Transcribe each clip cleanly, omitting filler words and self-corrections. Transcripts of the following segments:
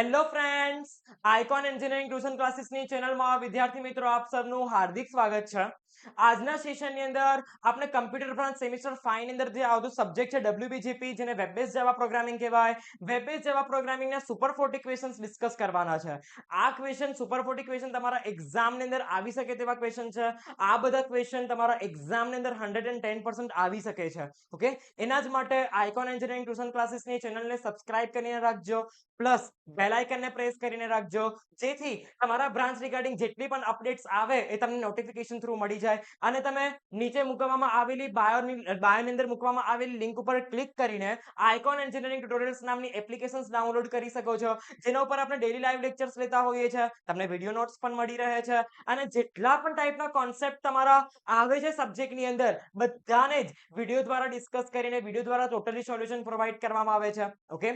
Hello friends, icon engineering tuition ક્લાસીસની ચેનલમાં વિદ્યાર્થી મિત્રો આપ સૌનું હાર્દિક સ્વાગત છે. આજના સેશનની અંદર આપણે કમ્પ્યુટર બ્રાન્ચ સેમિસ્ટર 5 ની અંદર જે આવતું સબ્જેક્ટ છે WBGP, જેને વેબ બેઝ જાવા પ્રોગ્રામિંગ કહેવાય, વેબ બેઝ જાવા પ્રોગ્રામિંગના સુપર 40 ક્વેશ્ચન્સ ડિસ્કસ કરવાના છે. આ ક્વેશ્ચન સુપર 40 ક્વેશ્ચન તમારા એક્ઝામની અંદર આવી શકે તેવા ક્વેશ્ચન છે. આ બધા ક્વેશ્ચન તમારા એક્ઝામની અંદર 110% આવી શકે છે. ઓકે, એના જ માટે આઇકોન એન્જિનિયરિંગ ટ્યુશન ક્લાસીસની ચેનલને સબસ્ક્રાઇબ કરીને રાખજો, પ્લસ બેલ આઇકનને પ્રેસ કરીને રાખજો, જેથી તમારા બ્રાન્ચ રિગાર્ડિંગ જેટલી પણ અપડેટ્સ આવે એ તમને નોટિફિકેશન થ્રુ મળી જાય. અને તમે નીચે મૂકવામાં આવેલી બાયોની અંદર મૂકવામાં આવેલી લિંક ઉપર ક્લિક કરીને આઇકોન એન્જિનિયરિંગ ટ્યુટોરિયલ્સ નામની એપ્લિકેશન્સ ડાઉનલોડ કરી શકો છો, જેના ઉપર આપણે ડેલી લાઈવ લેક્ચર્સ લેતા હોઈએ છીએ. તમને વિડીયો નોટ્સ પણ મળી રહે છે, અને જેટલા પણ ટાઈપના કોન્સેપ્ટ તમારા આવે છે સબ્જેક્ટની અંદર, બધાને જ વિડીયો દ્વારા ડિસ્કસ કરીને વિડીયો દ્વારા ટોટલી સોલ્યુશન પ્રોવાઈડ કરવામાં આવે છે. ઓકે,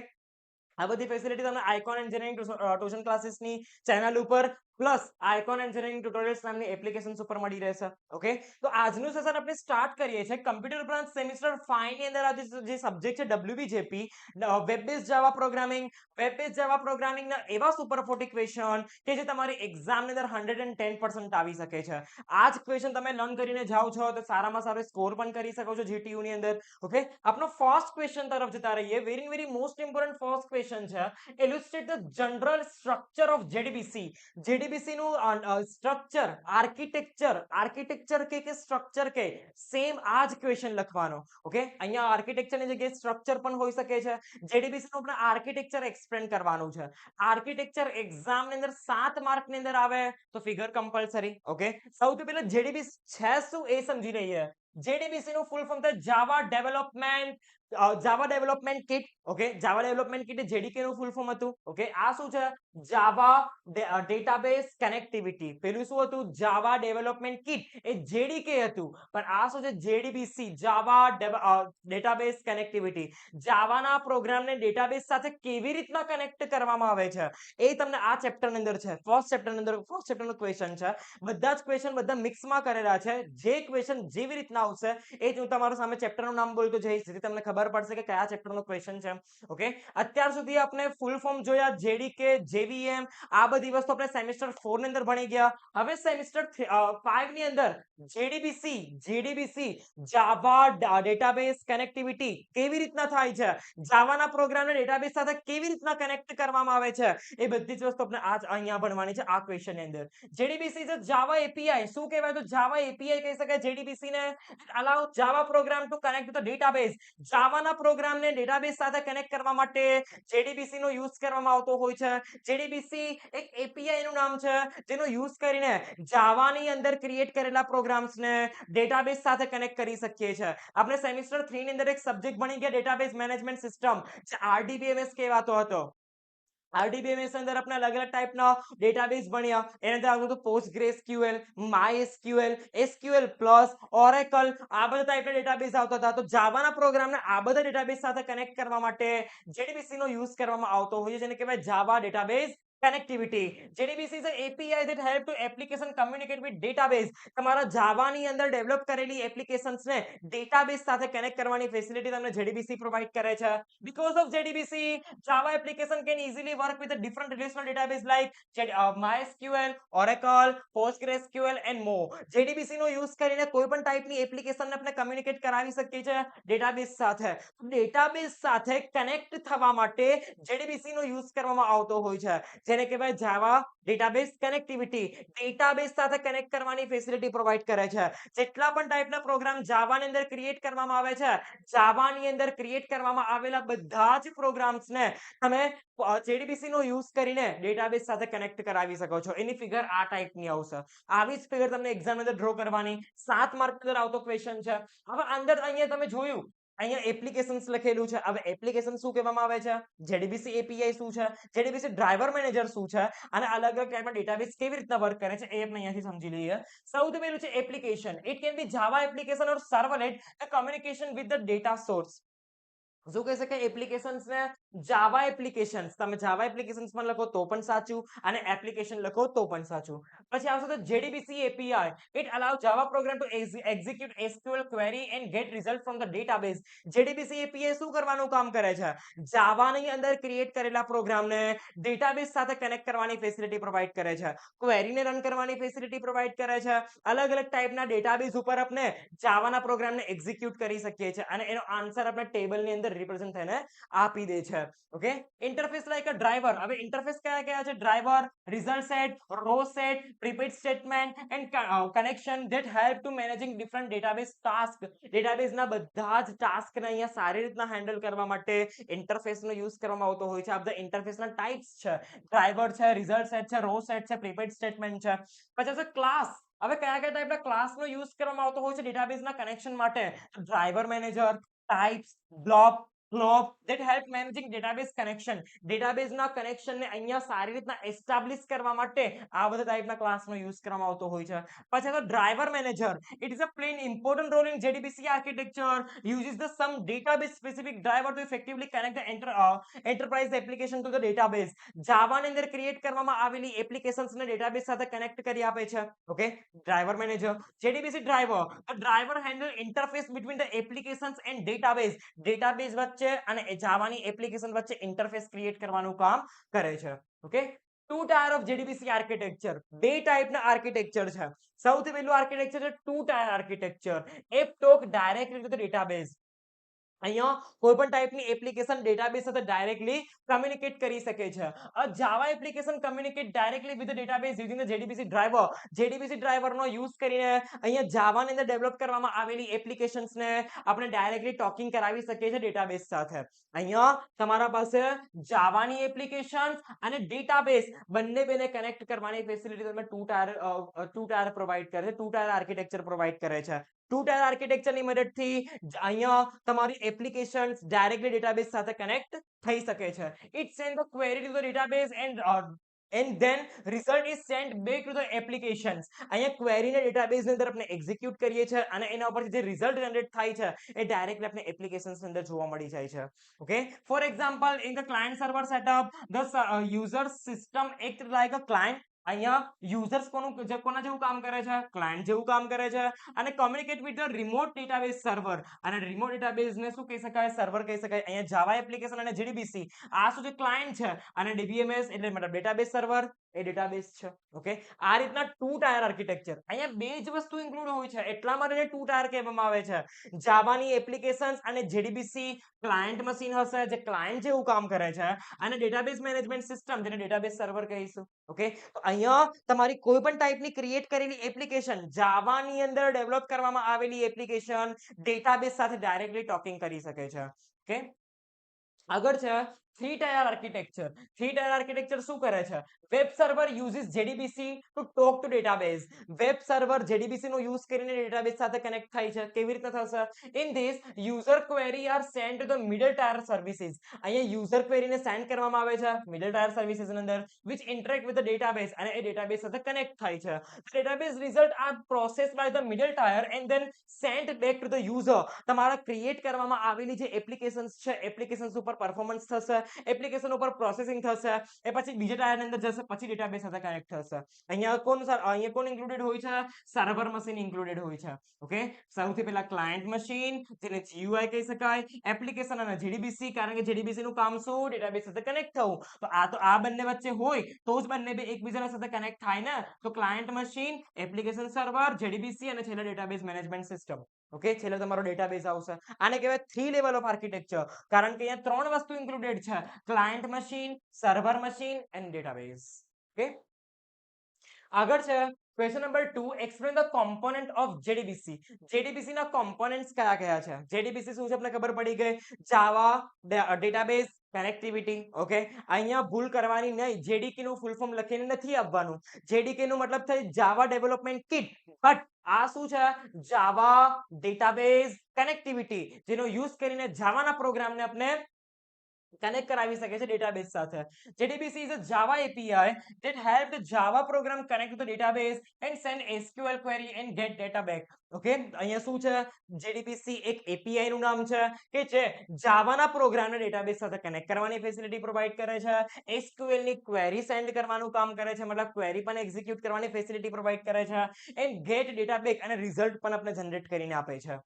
આ બધી ફેસિલિટી તમને આઇકોન એન્જિનિયરિંગ ટ્યુશન ક્લાસીસની ચેનલ ઉપર, પ્લસ આઇકોન એન્જિનિયરિંગ ટ્યુટોરિયલ્સ નામની એપ્લિકેશન્સ ઉપર મળી રહેશે. ઓકે, તો આજનું સેશન આપણે સ્ટાર્ટ કરીએ છીએ. કમ્પ્યુટર બ્રાન્ચ સેમિસ્ટર 5 ની અંદર આજે જે સબ્જેક્ટ છે WBJP, વેબ બેઝ જાવા પ્રોગ્રામિંગ, વેબ બેઝ જાવા પ્રોગ્રામિંગના એવા સુપર 40 ક્વેશ્ચન કે જે તમારી એક્ઝામની અંદર 110% આવી શકે છે. આ જ ક્વેશ્ચન તમે લર્ન કરીને જાઓ છો તો સારામાં સારો સ્કોર પણ કરી શકો છો GTU ની અંદર. ઓકે, આપણો ફર્સ્ટ ક્વેશ્ચન તરફ જતા રહીએ. Very most important first question છે. Illustrate the general structure of JDBC. JDBC નું સ્ટ્રક્ચર, આર્કિટેક્ચર કે સ્ટ્રક્ચર કે સેમ આ જ ક્વેશ્ચન લખવાનો. ઓકે, અહીંયા આર્કિટેક્ચરની જગ્યાએ સ્ટ્રક્ચર પણ હોઈ શકે છે. JDBC નું આપણે આર્કિટેક્ચર એક્સપ્લેન કરવાનું છે. આર્કિટેક્ચર એક્ઝામની અંદર 7 માર્કની અંદર આવે તો ફિગર કમ્પલસરી. ઓકે, સૌથી પહેલા JDBC છે શું એ સમજી લઈએ. JDBC નું ફૂલ ફોર્મ છે જાવા ડેવલપમેન્ટ કિટ. ઓકે, જાવા ડેવલપમેન્ટ કિટ એ JDK નું ફૂલ ફોર્મ હતું. ઓકે, આ શું છે? જાવા ડેટાબેઝ કનેક્ટિવિટી. પેલું શું હતું? જાવા ડેવલપમેન્ટ કિટ એ JDK હતું, પણ આ શું છે? JDBC, જાવા ડેટાબેઝ કનેક્ટિવિટી. જાવાના પ્રોગ્રામને ડેટાબેઝ સાથે કેવી રીતના કનેક્ટ કરવામાં આવે છે એ તમને આ ચેપ્ટરની અંદર છે. ફર્સ્ટ ચેપ્ટરનો ક્વેશ્ચન છે. બધા જ ક્વેશ્ચન બધા મિક્સમાં કરેલા છે. જે ક્વેશ્ચન જેવી રીતના આવશે એ જ હું તમારા સામે ચેપ્ટરનું નામ બોલતો જઈશ, જેથી તમને ખબર પડશે કે કયા ચેપ્ટરનો ક્વેશ્ચન છે. ઓકે, અત્યાર સુધી આપણે ફૂલ ફોર્મ જોયા, JDK, JVM, આ બધી વસ્તુ આપણે સેમિસ્ટર 4 ની અંદર ભણી ગયા. હવે સેમિસ્ટર 5 ની અંદર JDBC જાવા ડેટાબેઝ કનેક્ટિવિટી કેવી રીતના થાય છે, જાવાના પ્રોગ્રામને ડેટાબેઝ સાથે કેવી રીતના કનેક્ટ કરવામાં આવે છે, એ બધી જ વસ્તુ આપણે આજ અહીંયા ભણવાની છે આ ક્વેશ્ચનની અંદર. JDBC છે જાવા API. શું કહેવાય? તો જાવા API કહી શકાય JDBC ને. allow java program to connect to the database. જાવાના પ્રોગ્રામને ડેટાબેઝ સાથે કનેક્ટ કરવા માટે JDBC નો યુઝ કરવામાં આવતો હોય છે. JDBC એક API નું નામ છે, જેનો યુઝ કરીને જાવાની અંદર ક્રિએટ કરેલા પ્રોગ્રામ્સને ડેટાબેઝ સાથે કનેક્ટ કરી શકીએ છીએ. આપણે સેમિસ્ટર 3 ની અંદર એક સબ્જેક્ટ ભણી ગયા ડેટાબેઝ મેનેજમેન્ટ સિસ્ટમ, જે RDBMS કહેવાતો હતો. RDBMS અંદર આપણે અલગ અલગ ટાઈપના ડેટાબેઝ ભણ્યા. એના અંદર આવતું હતું PostgreSQL, MySQL, SQL plus, Oracle, આ બધા ટાઈપના ડેટાબેઝ આવતા હતા. તો જાવાના પ્રોગ્રામને આ બધા ડેટાબેઝ સાથે કનેક્ટ કરવા માટે JDBC નો યુઝ કરવામાં આવતો હોય છે, જેને કહેવાય જાવા database connectivity. JDBC is an API that help to application communicate with database. તમારા જાવાની અંદર ડેવલપ કરેલી એપ્લિકેશન્સ ને ડેટાબેઝ સાથે કનેક્ટ કરવાની ફેસિલિટી તમને JDBC પ્રોવાઈડ કરે છે. Because of JDBC, Java application can easily work with a different relational database like MySQL, Oracle, PostgreSQL and more. JDBC નો યુઝ કરીને કોઈ પણ ટાઈપની એપ્લિકેશનને આપણે કમ્યુનિકેટ કરાવી શકીએ છીએ ડેટાબેઝ સાથે. ડેટાબેઝ સાથે કનેક્ટ થવા માટે JDBC નો યુઝ કરવામાં આવતો હોય છે, જેને કહેવાય જાવા ડેટાબેઝ કનેક્ટિવિટી. ડેટાબેઝ સાથે કનેક્ટ કરવાની ફેસિલિટી પ્રોવાઈડ કરે છે. જેટલા પણ ટાઈપના પ્રોગ્રામ જાવાની અંદર ક્રિએટ કરવામાં આવે છે, જાવાની અંદર ક્રિએટ કરવામાં આવેલા બધા જ પ્રોગ્રામ્સને તમે JDBC નો યુઝ કરીને ડેટાબેઝ સાથે કનેક્ટ કરાવી શકો છો. એની ફિગર આ ટાઈપની આવશે. આવી જ ફિગર તમને એક્ઝામ અંદર ડ્રો કરવાની. 7 માર્ક અંદર આવતો ક્વેશ્ચન છે. હવે અંદર અહીંયા તમે જોયું, અહીંયા એપ્લિકેશન્સ લખેલું છે. હવે એપ્લિકેશન શું કહેવામાં આવે છે, JDBC API શું છે, JDBC ડ્રાઈવર મેનેજર શું છે, અને અલગ અલગ ટાઈપના ડેટાબેઝ કેવી રીતના વર્ક કરે છે એ આપણે અહીંયાથી સમજી લઈએ. સૌથી પહેલું છે application. It can be Java application or servlet, a communication with the data source. શું કહી શકાય? એપ્લિકેશન્સ ને જાવા એપ્લિકેશન્સ. તમે જાવા એપ્લિકેશન્સ માં લખો તો પણ સાચું અને એપ્લિકેશન લખો તો પણ સાચું. પછી આવશે તો JDBC API. It allows Java program to execute SQL query and get result from the database. JDBC API શું કરવાનું કામ કરે છે? જાવાની અંદર ક્રિએટ કરેલા પ્રોગ્રામને ડેટાબેઝ સાથે કનેક્ટ કરવાની ફેસિલિટી પ્રોવાઈડ કરે છે, ક્વેરીને રન કરવાની ફેસિલિટી પ્રોવાઈડ કરે છે, અલગ અલગ ટાઈપના ડેટાબેઝ ઉપર આપણે જાવાના પ્રોગ્રામને એક્ઝિક્યુટ કરી શકીએ છીએ અને એનો આન્સર આપણે ટેબલની અંદર રિપ્રેઝન્ટ થઈને આપી દે છે. Okay, interface like a driver. હવે ઇન્ટરફેસ કયા કયા છે? Driver, result set, row set, prepaid statement and connection that help to managing different database task. ડેટાબેઝના બધા જ ટાસ્કને અહીંયા સારી રીતના હેન્ડલ કરવા માટે ઇન્ટરફેસનો યુઝ કરવામાં આવતો હોય છે. આ બધા ઇન્ટરફેસના ટાઈપ્સ છે, ડ્રાઈવર છે, રિઝલ્ટ સેટ છે, રો સેટ છે, પ્રીપેડ સ્ટેટમેન્ટ છે. પછી છે ક્લાસ. હવે કયા કયા ટાઈપના ક્લાસનો યુઝ કરવામાં આવતો હોય છે ડેટાબેઝના કનેક્શન માટે? Driver manager, types, block, globe that help managing database connection. ડેટાબેઝના કનેક્શનને અહીંયા સારી રીતના એસ્ટાબ્લિશ કરવા માટે આ બધા ટાઈપના ક્લાસનો યુઝ કરવામાં આવતો હોય છે. પછી તો driver manager. It is a plain important role in JDBC architecture. Uses the some database specific driver to effectively connect the enterprise application to the database. જાવાની અંદર ક્રિએટ કરવામાં આવેલી એપ્લિકેશન્સને ડેટાબેઝ સાથે કનેક્ટ કરી આપે છે. Okay, driver manager. JDBC driver. A driver handle interface between the applications and database. Database વચ્ચે અને જાવાની એપ્લિકેશન વચ્ચે ઇન્ટરફેસ ક્રિએટ કરવાનું કામ કરે છે. Okay, two tier of JDBC architecture. બે ટાઈપના આર્કિટેક્ચર છે. સૌથી પહેલું આર્કિટેક્ચર છે two tier architecture. App talk directly to the database. અહીંયા કોઈ પણ ટાઈપની એપ્લિકેશન ડેટાબેઝ સાથે ડાયરેક્ટલી કમ્યુનિકેટ કરી શકે છે. Java application communicate directly with database using the JDBC driver. JDBC ડ્રાઈવરનો યુઝ કરીને અહીંયા જાવાની અંદર ડેવલપ કરવામાં આવેલી એપ્લિકેશન્સને આપણે ડાયરેક્ટલી ટોકિંગ કરાવી શકીએ છીએ ડેટાબેઝ સાથે. અહીંયા તમારા પાસે જાવાની એપ્લિકેશન અને ડેટાબેઝ બંને બેને કનેક્ટ કરવાની ફેસિલિટી તમે ટુ ટાયર પ્રોવાઈડ કરે છે, ટુ ટાયર આર્કિટેક્ચર પ્રોવાઈડ કરે છે. ટુ ટાયર આર્કિટેક્ચરની મદદથી અહીંયા તમારી એપ્લિકેશન્સ ડાયરેક્ટલી ડેટાબેઝ સાથે કનેક્ટ થઈ શકે છે. It send the query two the database and then result is sent back to the applications. અહીંયા ક્વેરીને ડેટાબેઝની અંદર આપણે એક્ઝિક્યુટ કરીએ છીએ અને એના ઉપરથી જે રિઝલ્ટ જનરેટ થાય છે એ ડાયરેક્ટલી આપણે એપ્લિકેશન્સની અંદર જોવા મળી જાય છે. Okay, for example in the client server setup the user system act like a client. અહીંયા યુઝર્સ કોના જેવું કામ કરે છે? ક્લાયન્ટ જેવું કામ કરે છે અને communicate with the remote database server. અને રિમોટ ડેટાબેઝને શું કહી શકાય? સર્વર કહી શકાય. અહીંયા જાવા એપ્લિકેશન અને JDBC આ શું છે? ક્લાયન્ટ છે અને DBMS એટલે મતલબ ડેટાબેઝ સર્વર એ ડેટાબેઝ છે. ઓકે, આ રીતના ટુ ટાયર આર્કિટેક્ચર. અહીંયા બે જ વસ્તુ ઇન્ક્લુડ હોય છે એટલા માટે ટુ ટાયર કહેવામાં આવે છે. જાવાની એપ્લિકેશન્સ અને JDBC ક્લાયન્ટ મશીન હશે જે ક્લાયન્ટ જેવું કામ કરે છે અને ડેટાબેઝ મેનેજમેન્ટ સિસ્ટમ જેને ડેટાબેઝ સર્વર કહીશું. ઓકે, તો અહીંયા તમારી કોઈ પણ ટાઈપની ક્રિએટ કરેલી એપ્લિકેશન જાવાની અંદર ડેવલપ કરવામાં આવેલી એપ્લિકેશન ડેટાબેઝ સાથે ડાયરેક્ટલી ટોકિંગ કરી શકે છે. ઓકે, આગળ છે three tier architecture. Three tier architecture શું કરે છે? Web server uses JDBC to talk to database. વેબ સર્વર JDBC નો યુઝ કરીને ડેટાબેઝ સાથે કનેક્ટ થાય છે. કેવી રીતે થશે? In this user query are sent to the middle tier services. અહીંયા યુઝર ક્વેરીને સેન્ડ કરવામાં આવે છે મિડલ ટાયર સર્વિસીસ ની અંદર which interact with the database અને એ ડેટાબેઝ સાથે કનેક્ટ થાય છે. Database result are processed by the middle tier and then sent back to the user. તમારા ક્રિએટ કરવામાં આવેલી જે એપ્લિકેશન્સ છે એપ્લિકેશન્સ ઉપર પરફોર્મન્સ થશે, એપ્લિકેશન ઉપર પ્રોસેસિંગ થશે, એ પછી બીજા ટાયરની અંદર જશે, પછી ડેટાબેઝ સાથે કનેક્ટ થશે. અહીંયા કોણ ઇન્ક્લુડેડ હોય છે? સર્વર મશીન ઇન્ક્લુડેડ હોય છે. ઓકે, સૌથી પહેલા ક્લાયન્ટ મશીન જેને GUI કહી શકાય, એપ્લિકેશન અને JDBC કારણ કે JDBC નું કામ શું? ડેટાબેઝ સાથે કનેક્ટ થવું. તો આ બંને વચ્ચે હોય તો જ બંને બે એકબીજાના સાથે કનેક્ટ થાય ને. તો client machine, application server, JDBC અને છેલ્લે ડેટાબેઝ મેનેજમેન્ટ સિસ્ટમ. ઓકે, છેલ્લે તમારો ડેટાબેઝ આવશે. આને કહેવાય થ્રી લેવલ ઓફ આર્કિટેક્ચર કારણ કે અહીંયા ત્રણ વસ્તુ ઇન્ક્લુડેડ છે: client machine, server machine and database. Okay, આગળ છે question number 2. Explain the component of JDBC. JDBC ના કોમ્પોનન્ટ્સ કયા કયા છે? JDBC શું છે આપણે ખબર પડી ગઈ. જાવા ડેટાબેઝ કનેક્ટિવિટી. ઓકે, અહીંયા ભૂલ કરવાની નહીં. JDK નું ફૂલ ફોર્મ લખીને નથી આવવાનું. JDK નું મતલબ થાય જાવા ડેવલપમેન્ટ કિટ. બટ આ શું છે? જાવા ડેટાબેઝ કનેક્ટિવિટી જેનો યુઝ કરીને જાવાના પ્રોગ્રામને આપણે કનેક્ટ કરાવી શકે છે ડેટાબેઝ સાથે. JDBC is a Java API that help the Java program connect to the database and send SQL query and get data back. Okay, અહીંયા શું છે? JDBC એક API નું નામ છે કે જે જાવાના પ્રોગ્રામને ડેટાબેઝ સાથે કનેક્ટ કરવાની ફેસિલિટી પ્રોવાઈડ કરે છે, SQL ની ક્વેરી સેન્ડ કરવાનું કામ કરે છે, મતલબ ક્વેરી પણ એક્ઝિક્યુટ કરવાની ફેસિલિટી પ્રોવાઈડ કરે છે, એન્ડ ગેટ ડેટા બેક અને રિઝલ્ટ પણ આપણે જનરેટ કરીને આપે છે.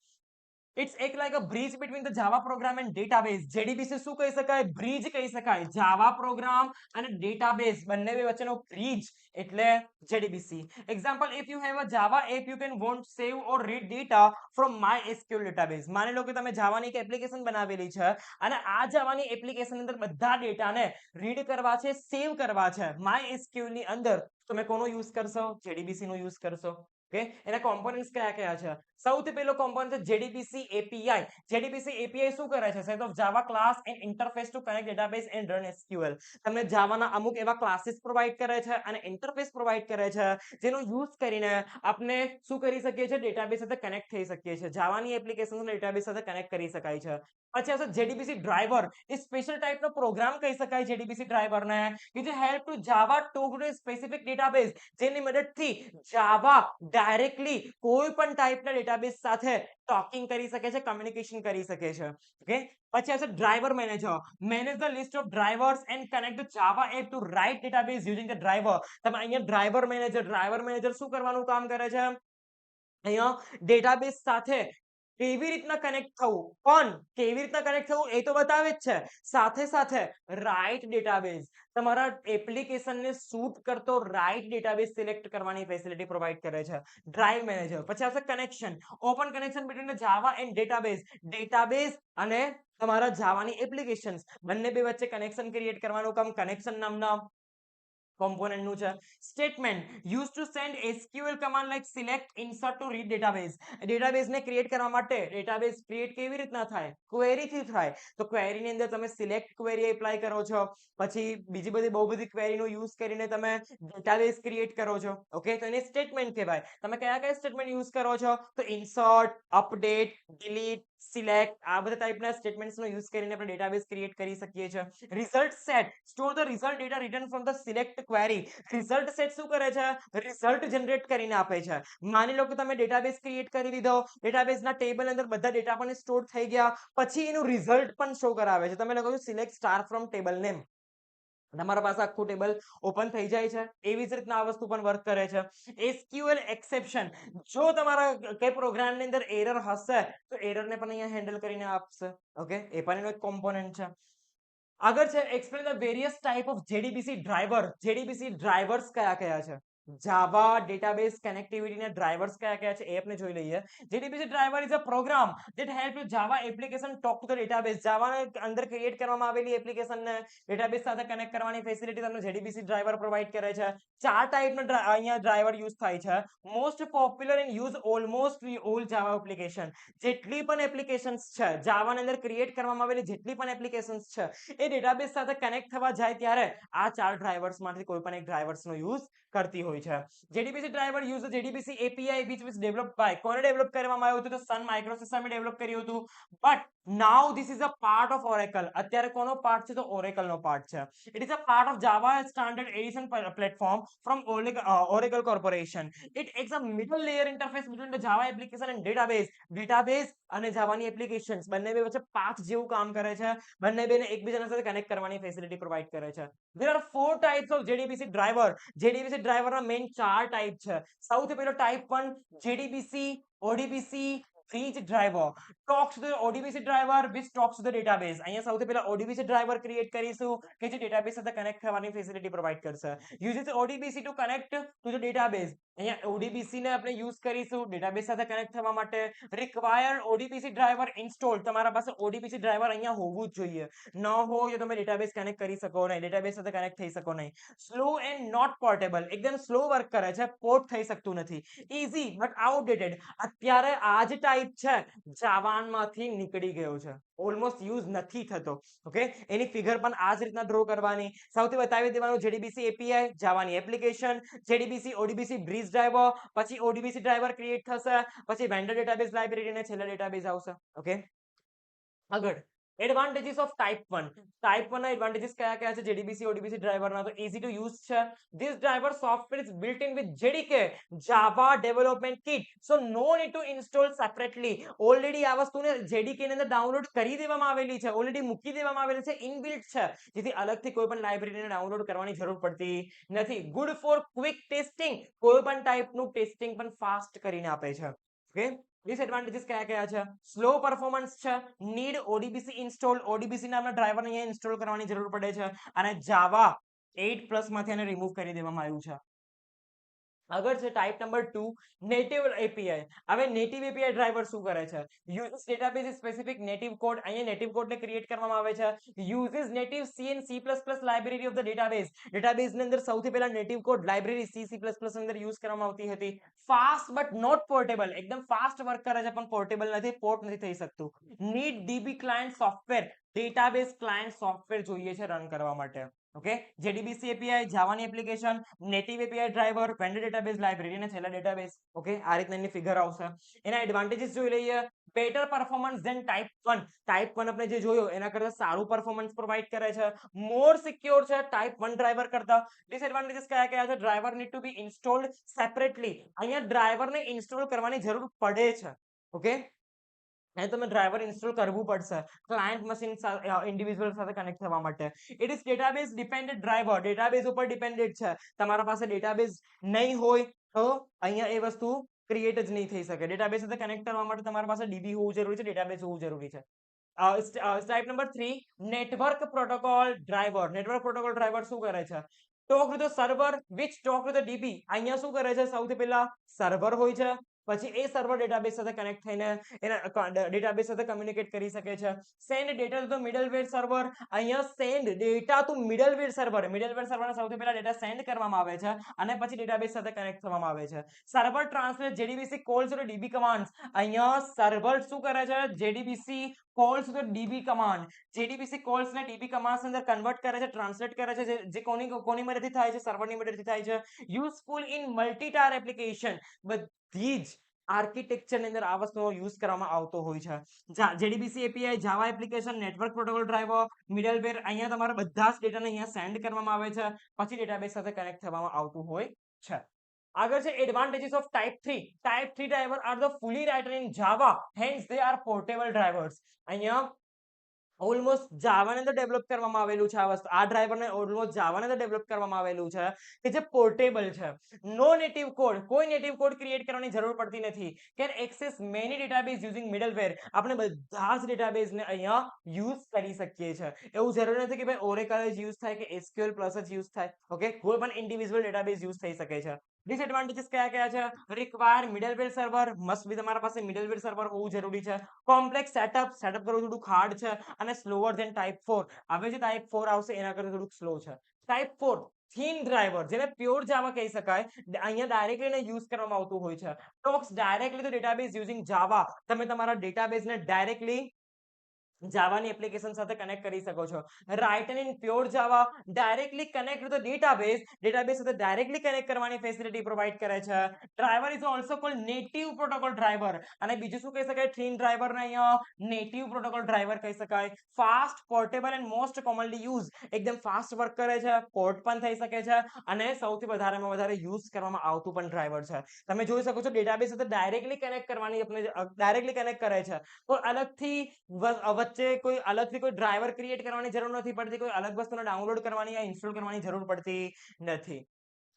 ઇટ્સ એક like a bridge between the Java program and database. JDBC શું કહી શકાય? બ્રિજ કહી શકાય. જાવા પ્રોગ્રામ અને ડેટાબેઝ બંને વચ્ચેનો બ્રિજ એટલે JDBC. Example, if you have a Java app you can want save or read data from MySQL database. માની લો કે તમે જાવાની એક એપ્લિકેશન બનાવેલી છે અને આ જાવાની એપ્લિકેશન અંદર બધા ડેટાને રીડ કરવા છે, સેવ કરવા છે MySQL ની અંદર, તમે કોનો યુઝ કરશો? JDBC નો યુઝ કરશો. ઓકે, એના કોમ્પોનન્ટ્સ કયા કયા છે? સૌથી પહેલો કોમ્પોનન્ટ છે JDBC API. JDBC API શું કરે છે? Set of Java class and interface two connect database and run SQL. તમને જાવાના અમુક એવા ક્લાસીસ પ્રોવાઈડ કરે છે અને ઇન્ટરફેસ પ્રોવાઈડ કરે છે જેનો યુઝ કરીને આપણે શું કરી શકીએ છીએ? ડેટાબેઝ સાથે કનેક્ટ થઈ શકીએ છીએ. જાવાની એપ્લિકેશન ડેટાબેઝ સાથે કનેક્ટ કરી શકાય છે. પછી આવશે JDBC ડ્રાઈવર. એ સ્પેશિયલ ટાઈપનો પ્રોગ્રામ કહી શકાય JDBC ડ્રાઈવરને, કે જે help to Java talk to specific database, જેની મદદથી જાવા ડાયરેક્ટલી કોઈ પણ ટાઈપના ડેટાબેઝ સાથે ટોકિંગ કરી શકે છે, કમ્યુનિકેશન કરી શકે છે. ઓકે, પછી આવશે driver manager. Manage the list of drivers and connect the Java app to right database using the driver. તમે અહીંયા ડ્રાઈવર મેનેજર શું કરવાનું કામ કરે છે? અહીંયા ડેટાબેઝ સાથે કેવી રીતના કનેક્ટ થવું, પણ કેવી રીતના કનેક્ટ થવું એ તો બતાવે જ છે, સાથે સાથે રાઈટ ડેટાબેઝ, તમારા એપ્લિકેશનને સૂટ કરતો રાઈટ ડેટાબેઝ સિલેક્ટ કરવાની ફેસિલિટી પ્રોવાઈડ કરે છે ડ્રાઈવ મેનેજર. પછી આવશે connection. Open connection between the Java and database. Database અને તમારા જાવાની એપ્લિકેશન્સ બંને બે વચ્ચે કનેક્શન ક્રિએટ કરવાનું કામ કનેક્શન નામના કોમ્પોનન્ટ નું છે. Statement use to send SQL command like select, insert to read database. Database ને ક્રિએટ કરવા માટે ડેટાબેઝ ક્રિએટ કેવી રીતના થાય? ક્વેરી થી થાય. તો ક્વેરી ની અંદર તમે સિલેક્ટ ક્વેરી એપ્લાય કરો છો, પછી બીજી બધી બહુ બધી ક્વેરી નો યુઝ કરીને તમે ડેટાબેઝ ક્રિએટ કરો છો. ઓકે, તો એને સ્ટેટમેન્ટ કહેવાય. તમે કયા કયા સ્ટેટમેન્ટ યુઝ કરો છો? તો ઇન્સર્ટ, અપડેટ, ડિલીટ, સિલેક્ટ, આ બધા ટાઈપના સ્ટેટમેન્ટ્સ નો યુઝ કરીને આપણે ડેટાબેઝ ક્રિએટ કરી શકીએ છીએ. Result set store the result data return from the select query. Result set શું કરે છે? રિઝલ્ટ જનરેટ કરીને આપે છે. માની લો કે તમે ડેટાબેઝ ક્રિએટ કરી દીધો, ડેટાબેઝના ટેબલ અંદર બધા ડેટા પણ સ્ટોર થઈ ગયા, પછી એનું રિઝલ્ટ પણ શો કરાવે છે. તમે લખો છો select star from table name, તમારા પાસે આખું ટેબલ ઓપન થઈ જાય છે. એવી જ રીતના આ વસ્તુ પણ વર્ક કરે છે. SQL એક્સેપ્શન, જો તમારા કઈ પ્રોગ્રામની અંદર એરર હશે તો એરરને પણ અહીંયા હેન્ડલ કરીને આપશે. ઓકે, એ પણ એનો એક કોમ્પોનન્ટ છે. આગળ છે explain the various type of JDBC driver. JDBC drivers કયા કયા છે? જાવા ડેટાબેઝ કનેક્ટિવિટીના ડ્રાઈવર્સ કયા કયા છે એ આપણે જોઈ લઈએ. JDBC driver is a program that help you Java application talk to the database. જાવાને અંદર ક્રિએટ કરવામાં આવેલી એપ્લિકેશનને ડેટાબેઝ સાથે કનેક્ટ કરવાની ફેસિલિટી તમને JDBC ડ્રાઈવર પ્રોવાઈડ કરે છે. ચાર ટાઈપના અહીંયા ડ્રાઈવર યુઝ થાય છે. Most popular in use almost all Java application. જેટલી પણ એપ્લિકેશન્સ છે જાવાની અંદર ક્રિએટ કરવામાં આવેલી જેટલી પણ એપ્લિકેશન્સ છે એ ડેટાબેઝ સાથે કનેક્ટ થવા જાય ત્યારે આ ચાર ડ્રાઈવર્સમાંથી કોઈ પણ એક ડ્રાઈવર્સનો યુઝ કરતી હોય છે. JDBC driver use JDBC API which was developed by, કોને ડેવલપ કરવામાં આવ્યું હતું? તો સન માઇક્રોસિસ્ટમે ડેવલપ કર્યું હતું. But now this is a part of Oracle. અત્યારે કોનો પાર્ટ છે? તો ઓરેકલનો પાર્ટ છે. It is a part of Java standard addition platform from Oracle corporation. It is a middle layer interface between the Java application and database. Database અને જાવાની applications બંને બે વચ્ચે path જેવું કામ કરે છે. બંને બેને એકબીજાના સાથે કનેક્ટ કરવાની ફેસિલિટી પ્રોવાઈડ કરે છે. There are 4 types of JDBC driver. JDBC ડ્રાઈવરના મેઇન 4 ટાઈપ છે. સૌથી પહેલો type 1 JDBC ODBC bridge driver talks to the ODBC driver which talks to the database. અહીંયા સૌથી પહેલા ODBC ડ્રાઈવર ક્રિએટ કરીશું કે જે ડેટાબેઝ સાથે કનેક્ટ થવાની ફેસિલિટી પ્રોવાઈડ કરશે. uses ODBC to connect to the database. અહીંયા ODBC ને આપણે યુઝ કરીશું ડેટાબેઝ સાથે કનેક્ટ થવા માટે. require ODBC driver install. તમારા પાસે ODBC ડ્રાઈવર અહીંયા હોવું જ જોઈએ. ન હોય તો તમે ડેટાબેઝ કનેક્ટ કરી શકો નહીં, ડેટાબેઝ સાથે કનેક્ટ થઈ શકો નહીં. સ્લો એન્ડ નોટ પોર્ટેબલ, એકદમ સ્લો વર્ક કરે છે, પોર્ટ થઈ શકતું નથી. ઇઝી બટ આઉટડેટેડ, અત્યારે આ જ ટાઈપ છે જાવાનમાંથી નીકળી ગયો છે, ઓલમોસ્ટ યુઝ નથી થતો. ઓકે, એની ફિગર પણ આ જ રીતના ડ્રો કરવાની. સૌથી બતાવી દેવાનું JDBC API જાવાની application, JDBC ODBC bridge driver, પછી ODBC ડ્રાઈવર ક્રિએટ થશે, પછી વેન્ડર ડેટાબેઝ લાઇબ્રેરી અને છેલ્લે ડેટાબેઝ આવશે. ઓકે, આગળ એડવાન્ટેજીસ ઓફ ટાઈપ 1 ના એડવાન્ટેજીસ કયા કયા છે જેડીબીસી ઓડીબીસી ડ્રાઈવરના? તો ઈઝી ટુ યુઝ છે. This driver software is built in with JDK Java development kit, so no need to install separately. Already આ વસ્તુને જેડીકે ની અંદર ડાઉનલોડ કરી દેવામાં આવેલી છે, ઓલરેડી મૂકી દેવામાં આવેલી છે, ઇનબિલ્ટ છે, જેથી અલગથી કોઈ પણ લાઇબ્રેરીને ડાઉનલોડ કરવાની જરૂર પડતી નથી. ગુડ ફોર ક્વિક ટેસ્ટિંગ, કોઈ પણ ટાઈપનું ટેસ્ટિંગ પણ ફાસ્ટ કરીને આપે છે. ઓકે, ડિસએડવાન્ટેજીસ કયા કયા છે? સ્લો પરફોર્મન્સ છે, નીડ ઓડીબીસી ઇન્સ્ટોલ, ઓડીબીસી નામના ડ્રાઈવર અહીંયા ઇન્સ્ટોલ કરવાની જરૂર પડે છે, અને જાવા 8+ માંથી આને રિમૂવ કરી દેવામાં આવ્યું છે. આગળ છે ટાઈપ નંબર 2, નેટિવ એપીઆઈ. હવે નેટિવ એપીઆઈ ડ્રાઈવર શું કરે છે? Uses database specific native code, અહીંયા નેટિવ કોડને ક્રિએટ કરવામાં આવે છે. યુઝિસ નેટિવ સી એન્ડ સી++ લાઇબ્રેરી ઓફ ધ ડેટાબેઝ, ડેટાબેઝની અંદર સૌથી પહેલા નેટિવ કોડ લાઇબ્રેરી સી++ અંદર યુઝ કરવામાં આવતી હતી. ફાસ્ટ બટ નોટ પોર્ટેબલ, એકદમ ફાસ્ટ વર્ક કરે છે પણ પોર્ટેબલ નથી, પોર્ટ નથી થઈ શકતું. Need DB client software, database client software જોઈએ છે રન કરવા માટે. ઓકે, જેડીબીસી એપીઆઈ, જાવાની application, native API driver, vendor database library અને છેલ્લા ડેટાબેઝ. ઓકે, આ રીતના એની ફિગર આવશે. એના એડવાન્ટેજીસ જોઈ લઈએ. Better performance than type 1. Type 1 આપણે જે જોયો એના કરતા સારું પરફોર્મન્સ પ્રોવાઈડ કરે છે. મોર સિક્યોર છે ટાઈપ 1 ડ્રાઈવર કરતા. ડિસએડવાન્ટેજીસ કયા કયા છે? Driver need to be installed separately, અહીંયા ડ્રાઈવરને ઇન્સ્ટોલ કરવાની જરૂર પડે છે. ઓકે, અહીં તમે ડ્રાઈવર ઇન્સ્ટોલ કરવું પડશે ક્લાયન્ટ મશીન ઇન્ડિવિજ્યુઅલ સાથે કનેક્ટ થવા માટે. It is database dependent driver, database ઉપર ડિપેન્ડન્ટ છે. તમારા પાસે ડેટાબેઝ નહીં હોય તો અહીંયા એ વસ્તુ ક્રિએટ જ નહીં થઈ શકે. ડેટાબેઝ સાથે કનેક્ટ કરવા માટે તમારી પાસે ડીબી હોવું જરૂરી છે, ડેટાબેઝ હોવું જરૂરી છે. Type number 3, network protocol driver. Network protocol driver શું કરે છે? Talk with the server which talk with the dB. અહીંયા શું કરે છે? સૌથી પહેલા સર્વર હોય છે, પછી એ સર્વર ડેટાબેઝ સાથે કનેક્ટ થઈને એના ડેટાબેઝ સાથે કમ્યુનિકેટ કરી શકે છે. Send data to the middleware server, અહીંયા send data to middleware server, middleware સર્વરને સૌથી પહેલા ડેટા સેન્ડ કરવામાં આવે છે અને પછી ડેટાબેઝ સાથે કનેક્ટ થવામાં આવે છે. Server translate JDBC calls to DB commands, અહીંયા સર્વર શું કરે છે? JDBC calls to DB command, JDBC calls ને ડીબી કમાન્ડ્સ અંદર કન્વર્ટ કરે છે, ટ્રાન્સલેટ કરે છે, જે કોની મદદથી થાય છે? સર્વરની મદદથી થાય છે. યુઝફુલ ઇન મલ્ટીટાર એપ્લિકેશન, બધી જ આર્કિટેક્ચરની અંદર આ વસ્તુનો યુઝ કરવામાં આવતો હોય છે. JDBC API, Java application, network protocol driver, middleware, અહીંયા તમારા બધા જ ડેટાને અહીંયા સેન્ડ કરવામાં આવે છે, પછી ડેટાબેઝ સાથે કનેક્ટ થવામાં આવતું હોય છે. આગળ છે advantages of type 3. Type 3 driver are the fully written in Java, hence they are portable drivers. અહીંયા ઓલમોસ્ટ જાવાને અંદર ડેવલપ કરવામાં આવેલું છે આ વસ્તુ, આ ડ્રાઈવરને ઓલમોસ્ટ જાવાને અંદર ડેવલપ કરવામાં આવેલું છે કે જે પોર્ટેબલ છે. નો નેટિવ કોડ, કોઈ નેટિવ કોડ ક્રિએટ કરવાની જરૂર પડતી નથી. Can access many database using middleware, આપણે બધા જ ડેટાબેઝને અહીંયા યુઝ કરી શકીએ છીએ. એવું જરૂરી નથી કે ભાઈ ઓરેકલ જ યુઝ થાય કે એસક્યુએલ પ્લસ જ યુઝ થાય. ઓકે, કોઈ પણ ઇન્ડિવિજ્યુઅલ ડેટાબેઝ યુઝ થઈ શકે છે. ડિસએડવાન્ટેજીસ કયા કયા છે? Require middleware server, must be તમારા પાસે મિડલવેર સર્વર હોવું જરૂરી છે. કોમ્પ્લેક્સ સેટઅપ કરવું થોડું હાર્ડ છે અને સ્લોઅર ધેન ટાઈપ 4. હવે જે ટાઈપ 4 આવશે એના કરતા થોડુંક સ્લો છે. ટાઈપ 4 થીન ડ્રાઈવર, જેને પ્યોર જાવા કહી શકાય, અહીંયા ડાયરેક્ટલી એને યુઝ કરવામાં આવતું હોય છે. Talks directly to database using Java, તમે તમારા ડેટાબેઝને ડાયરેક્ટલી જાવાની એપ્લિકેશન સાથે કનેક્ટ કરી શકો છો. Written in pure Java, directly connect with the database, database સાથે ડાયરેક્ટલી કનેક્ટ કરવાની ફેસિલિટી પ્રોવાઈડ કરે છે. Driver is also called native protocol driver, અને બીજું શું કહી શકાય? થીન ડ્રાઈવરને અહીંયા નેટિવ પ્રોટોકોલ ડ્રાઈવર કહી શકાય. Fast, portable and most commonly use, એકદમ ફાસ્ટ વર્ક કરે છે, પોર્ટ પણ થઈ શકે છે અને સૌથી વધારેમાં વધારે યુઝ કરવામાં આવતું પણ ડ્રાઈવર છે. તમે જોઈ શકો છો ડેટાબેઝ સાથે ડાયરેક્ટલી કનેક્ટ કરવાની, ડાયરેક્ટલી કનેક્ટ કરે છે. તો અલગથી વચ્ચે કોઈ અલગથી કોઈ ડ્રાઈવર ક્રિએટ કરવાની જરૂર નથી પડતી, કોઈ અલગ વસ્તુને ડાઉનલોડ કરવાની યા ઇન્સ્ટોલ કરવાની જરૂર પડતી નથી.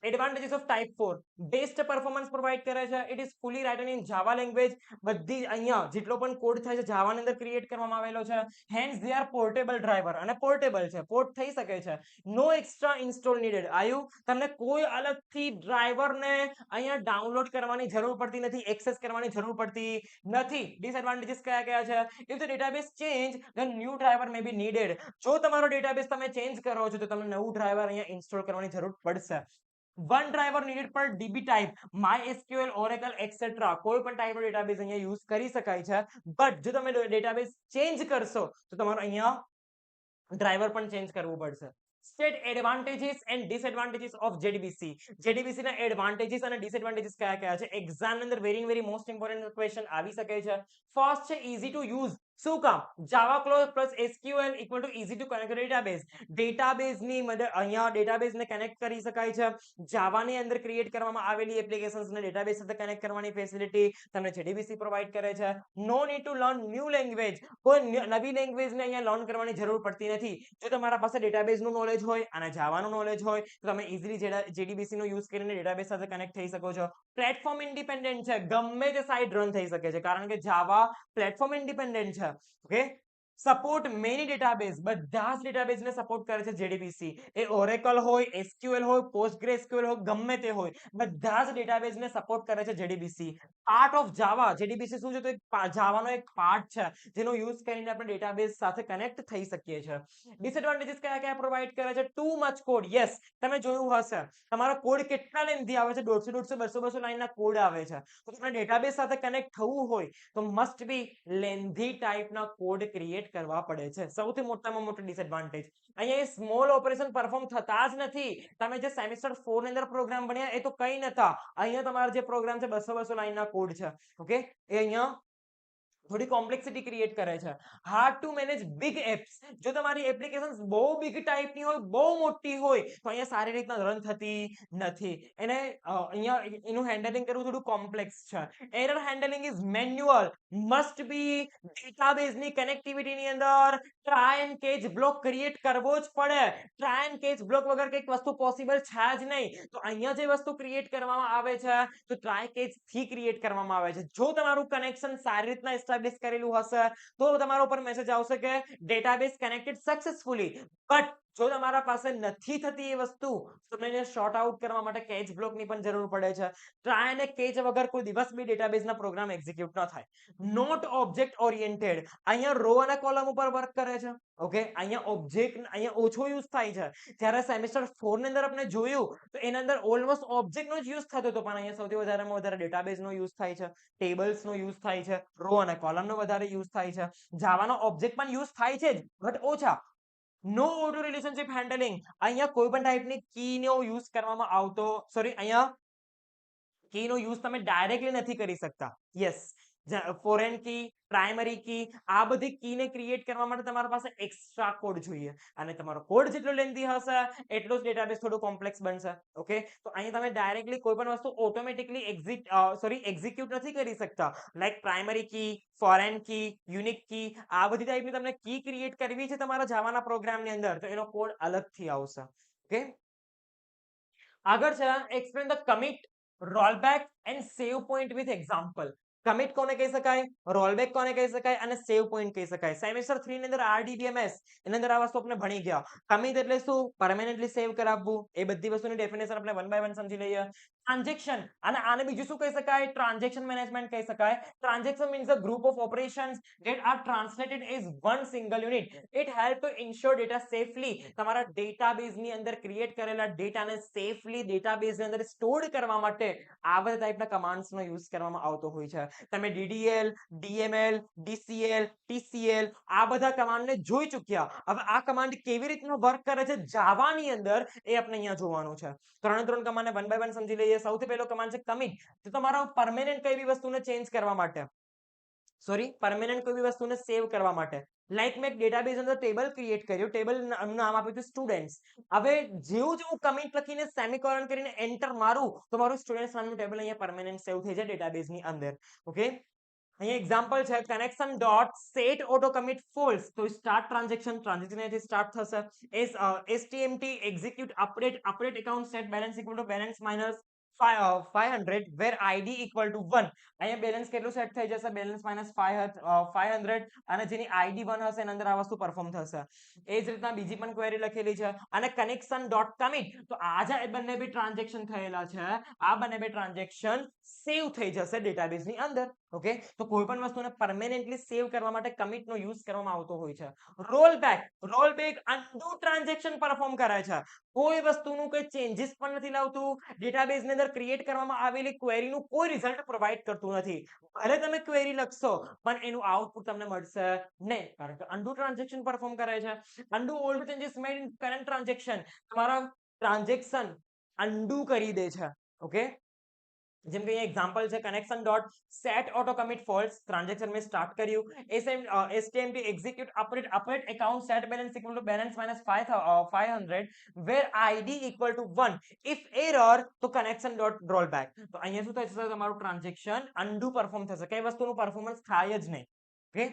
Advantages of type 4, best performance provide કરે છે. It is fully written in Java language, બધી અહીંયા જેટલો પણ કોડ થાય છે જાવાની અંદર ક્રિએટ કરવામાં આવેલો છે. Hence they are portable driver, અને પોર્ટેબલ છે, પોર્ટ થઈ શકે છે. નો એક્સ્ટ્રા ઇન્સ્ટોલ નીડેડ, આયુ તમને કોઈ અલગથી ડ્રાઈવરને અહીંયા ડાઉનલોડ કરવાની જરૂર પડતી નથી, એક્સેસ કરવાની જરૂર પડતી નથી. ડિસએડવાન્ટેજીસ કયા કયા છે? If the database change then new driver may be needed, જો તમારો ડેટાબેઝ તમે ચેન્જ કરો છો તો તમને નવું ડ્રાઈવર અહીંયા ઇન્સ્ટોલ કરવાની જરૂર પડશે. વન ડ્રાઈવર નીડેડ પર dB type, MySQL, Oracle, etc. કોઈ પણ ટાઈપનો ડેટાબેઝ અહીંયા યુઝ કરી શકાય છે. બટ જો તમે ડેટાબેઝ ચેન્જ કરશો તો તમારે અહીંયા ડ્રાઈવર પણ ચેન્જ કરવું પડશે. State advantages and disadvantages of JDBC. JDBC ના એડવાન્ટેજીસ અને ડિસએડવાન્ટેજીસ કયા કયા છે? એક્ઝામ ની અંદર વેરી મોસ્ટ ઇમ્પોર્ટન્ટ ક્વેશ્ચન આવી શકે છે. ફર્સ્ટ છે ઈઝી ટુ યુઝ, શું કામ? Java close plus SQL equal to easy to connect database. ડેટાબેઝની મદદ અહીંયા ડેટાબેઝને કનેક્ટ કરી શકાય છે. જાવાની અંદર ક્રિએટ કરવામાં આવેલી એપ્લિકેશન્સને ડેટાબેઝ સાથે કનેક્ટ કરવાની ફેસિલિટી તમને JDBC પ્રોવાઈડ કરે છે. No need to learn new language. કોઈ નવી લેંગ્વેજને અહીંયા લર્ન કરવાની જરૂર પડતી નથી. જો તમારા પાસે ડેટાબેઝનું નોલેજ હોય અને જાવાનું નોલેજ હોય તો તમે ઇઝીલી JDBC નો યુઝ કરીને ડેટાબેઝ સાથે કનેક્ટ થઈ શકો છો. પ્લેટફોર્મ ઇન્ડિપેન્ડન્ટ છે, ગમે તે સાઇટ રન થઈ શકે છે કારણ કે જાવા પ્લેટફોર્મ ઇન્ડિપેન્ડન્ટ છે. ઓકે, સપોર્ટ મેની ડેટાબેઝ, બધા જ ડેટાબેઝને સપોર્ટ કરે છે JDBC. એ ઓરેકલ હોય, એસક્યુએલ હોય, પોસ્ટગ્રેસ્ક્યુએલ હોય, ગમે તે હોય, બધા જ ડેટાબેઝને સપોર્ટ કરે છે JDBC. Part of Java, JDBC શું છે તો એક જાવાનો એક પાર્ટ છે જેનો યુઝ કરીને આપણે ડેટાબેઝ સાથે કનેક્ટ થઈ શકીએ છીએ. ડિસએડવાન્ટેજીસ કયા કયા પ્રોવાઈડ કરે છે? Too much code. યસ, તમે જોયું હશે તમારો કોડ કેટલા લેન્થી આવે છે, 150 200 લાઈનના કોડ આવે છે. તો તમને ડેટાબેઝ સાથે કનેક્ટ થવું હોય તો મસ્ટ બી લેન્થી ટાઈપના કોડ ક્રિએટ કરવા પડે છે. સૌથી મોટામાં મોટો ડિસએડવાન્ટેજ અહીંયા સ્મોલ ઓપરેશન પરફોર્મ થતા જ નથી. તમે જે સેમેસ્ટર 4 ની અંદર પ્રોગ્રામ ભણ્યા એ તો કઈ નતા. અહીંયા તમારા જે પ્રોગ્રામ છે 200 લાઈનના કોડ છે. ઓકે, એ અહીંયા થોડી કોમ્પ્લેક્સિટી ક્રિએટ કરે છે. Hard two manage big apps. જો તમારી એપ્લિકેશન બહુ બિગ ટાઈપની હોય, બહુ મોટી હોય તો અહીંયા સારી રીતના રન થતી નથી. એને અહીંયા એનું હેન્ડલિંગ કરવું થોડું કોમ્પ્લેક્સ છે. Error handling is manual. Must be ડેટાબેઝની કનેક્ટિવિટીની અંદર try and catch block create કરવો જ પડે. ટ્રાય એન્ડ કેચ બ્લોક વગર કંઈક વસ્તુ પોસિબલ છે જ નહીં. તો અહીંયા જે વસ્તુ ક્રિએટ કરવામાં આવે છે તો ટ્રાય કેચ થી ક્રિએટ કરવામાં આવે છે. જો તમારું કનેક્શન સારી રીતના એસ્ટાબ્લિશ કરેલું હશે તો તમારા ઉપર મેસેજ આવશે કે ડેટાબેઝ કનેક્ટેડ સક્સેસફુલી. બટ જો તમારા પાસે નથી થતી એ વસ્તુ તો એને શોર્ટ આઉટ કરવા માટે કેચ બ્લોકની પણ જરૂર પડે છે. ટ્રાય અને કેચ વગર કોઈ દિવસ બી ડેટાબેઝના પ્રોગ્રામ એક્ઝિક્યુટ ન થાય. Not object oriented. અહીંયા રો અને કોલમ ઉપર વર્ક કરે છે. ઓકે, અહીંયા ઓબ્જેક્ટ અહીંયા ઓછો યુઝ થાય છે. જ્યારે સેમેસ્ટર 4 ની અંદર આપણે જોયું તો એના અંદર ઓલમોસ્ટ ઓબ્જેક્ટનો જ યુઝ થતો હતો, પણ અહીંયા સૌથી વધારેમાં વધારે ડેટાબેઝનો યુઝ થાય છે, ટેબલ્સનો યુઝ થાય છે, રો અને કોલમનો વધારે યુઝ થાય છે. જાવાનો ઓબ્જેક્ટ પણ યુઝ થાય છે જ, બટ ઓછા. નો ઓટો રિલેશનશિપ હેન્ડલિંગ. અહીંયા કોઈ પણ ટાઈપની કીનો યુઝ કરવામાં આવતો, સોરી, અહીંયા કીનો યુઝ તમે ડાયરેક્ટલી નથી કરી શકતા. Yes, foreign key, primary key, આ બધી કીને ક્રિએટ કરવા માટે તમારા પાસે એક્સ્ટ્રા કોડ જોઈએ અને તમારો કોડ જેટલો લેન્થી હશે એટલો જ ડેટાબેઝ થોડું કોમ્પ્લેક્સ બનશે. ઓકે, તો અહીંયા તમે ડાયરેક્ટલી કોઈ પણ વસ્તુ ઓટોમેટિકલી એક્ઝિક્યુટ નથી કરી શકતા. Like primary key, foreign key, unique key, આ બધી ટાઈપની તમને કી ક્રિએટ કરવી છે તમારા જાવાના પ્રોગ્રામની અંદર તો એનો કોડ અલગથી આવશે. ઓકે, આગળ છે explain the commit, rollback and save point with example. Commit કોને કહી શકાય, રોલબેક કોને કહી શકાય અને સેવ પોઈન્ટ કહી શકાય. સેમેસ્ટર 3 ની અંદર RDBMS એની અંદર આ વસ્તુ આપણે ભણી ગયા. કમિટ એટલે શું? પરમેનન્ટલી સેવ કરાવવું. એ બધી વસ્તુની ડેફિનેશન આપણે વન બાય વન સમજી લઈએ. ટ્રાન્ઝેક્શન, અને આને બીજું શું કહી શકાય? ટ્રાન્ઝેક્શન મેનેજમેન્ટ કહી શકાય. Transaction means a group of operations that are translated as one single unit. It help to ensure data safely. તમારા ડેટાબેઝની અંદર ક્રિએટ કરેલા ડેટાને સેફલી ડેટાબેઝની અંદર સ્ટોર કરવા માટે આ બધા ટાઈપના કમાન્ડ્સનો યુઝ કરવામાં આવતો હોય છે. તમે DDL, DML, DCL, TCL આ બધા કમાન્ડને જોઈ ચૂક્યા. હવે આ કમાન્ડ કેવી રીતનો વર્ક કરે છે જાવાની અંદર એ આપણે અહીંયા જોવાનું છે. ત્રણ કમાન્ડને વન બાય વન સમજી લઈએ. સૌથી પહેલો કમાન્ડ છે કમિટ. તો તમારો પરમેનન્ટ કઈ બી વસ્તુને ચેન્જ કરવા માટે, સોરી, પરમેનન્ટ કોઈ બી વસ્તુને સેવ કરવા માટે. લાઈક મેં ડેટાબેઝ અંદર ટેબલ ક્રિએટ કર્યું, ટેબલ નામ આપ્યું હતું સ્ટુડન્ટ્સ. હવે જેવું કમિટ લખીને સેમિકોલન કરીને એન્ટર મારું તો મારું સ્ટુડન્ટ્સ નામનું ટેબલ અહીંયા પરમેનન્ટ સેવ થઈ જાય ડેટાબેઝની અંદર. ઓકે, અહીંયા એક્ઝામ્પલ છે connection dot set auto commit false. તો સ્ટાર્ટ ટ્રાન્ઝેક્શન અહીંયાથી સ્ટાર્ટ થશે. STMT execute update account set balance equal to balance minus 500 where ID equal to 1. અહીંયા બેલેન્સ કેટલું સેટ થઈ જશે? બેલેન્સ માઇનસ 500 અને જેની ID 1 હશે એના અંદર આ વસ્તુ પરફોર્મ થશે. એ જ રીતના બીજી પણ ક્વેરી લખેલી છે અને કનેક્શન ડોટ કમિટ. તો આ જે બંને બી ટ્રાન્ઝેક્શન થયેલા છે આ બંને બી ટ્રાન્ઝેક્શન સેવ થઈ જશે ડેટાબેઝની અંદર. ઓકે, તો કોઈ પણ વસ્તુને પરમેનન્ટલી સેવ કરવા માટે કમિટનો યુઝ કરવામાં આવતો હોય છે. રોલબેક અનડુ ટ્રાન્ઝેક્શન પરફોર્મ કરે છે. કોઈ વસ્તુનું કોઈ ચેન્જીસ પણ નથી લાવતું. ડેટાબેઝની અંદર ક્રિએટ કરવામાં આવેલી ક્વેરીનું કોઈ રિઝલ્ટ પ્રોવાઈડ કરતું નથી. ભલે તમે ક્વેરી લખશો પણ એનું આઉટપુટ તમને મળશે નહીં, કારણ કે અનડુ ટ્રાન્ઝેક્શન પરફોર્મ કરે છે. Undo old changes made in current transaction. તમારા ટ્રાન્ઝેક્શન અનડુ કરી દે છે. ઓકે, જેમ કે એક્ઝામ્પલ છે connection dot set auto commit false transaction મેં સ્ટાર્ટ કર્યું STMP execute update account set balance equal to balance minus 500 where ID equal to 1 if error તો કનેક્શન ડોટ રોલ બેક. તો અહીંયા શું થશે તમારું ટ્રાન્ઝેક્શન અનડુ પરફોર્મ થશે, કઈ વસ્તુનું પરફોર્મન્સ થાય જ નહીં. ઓકે,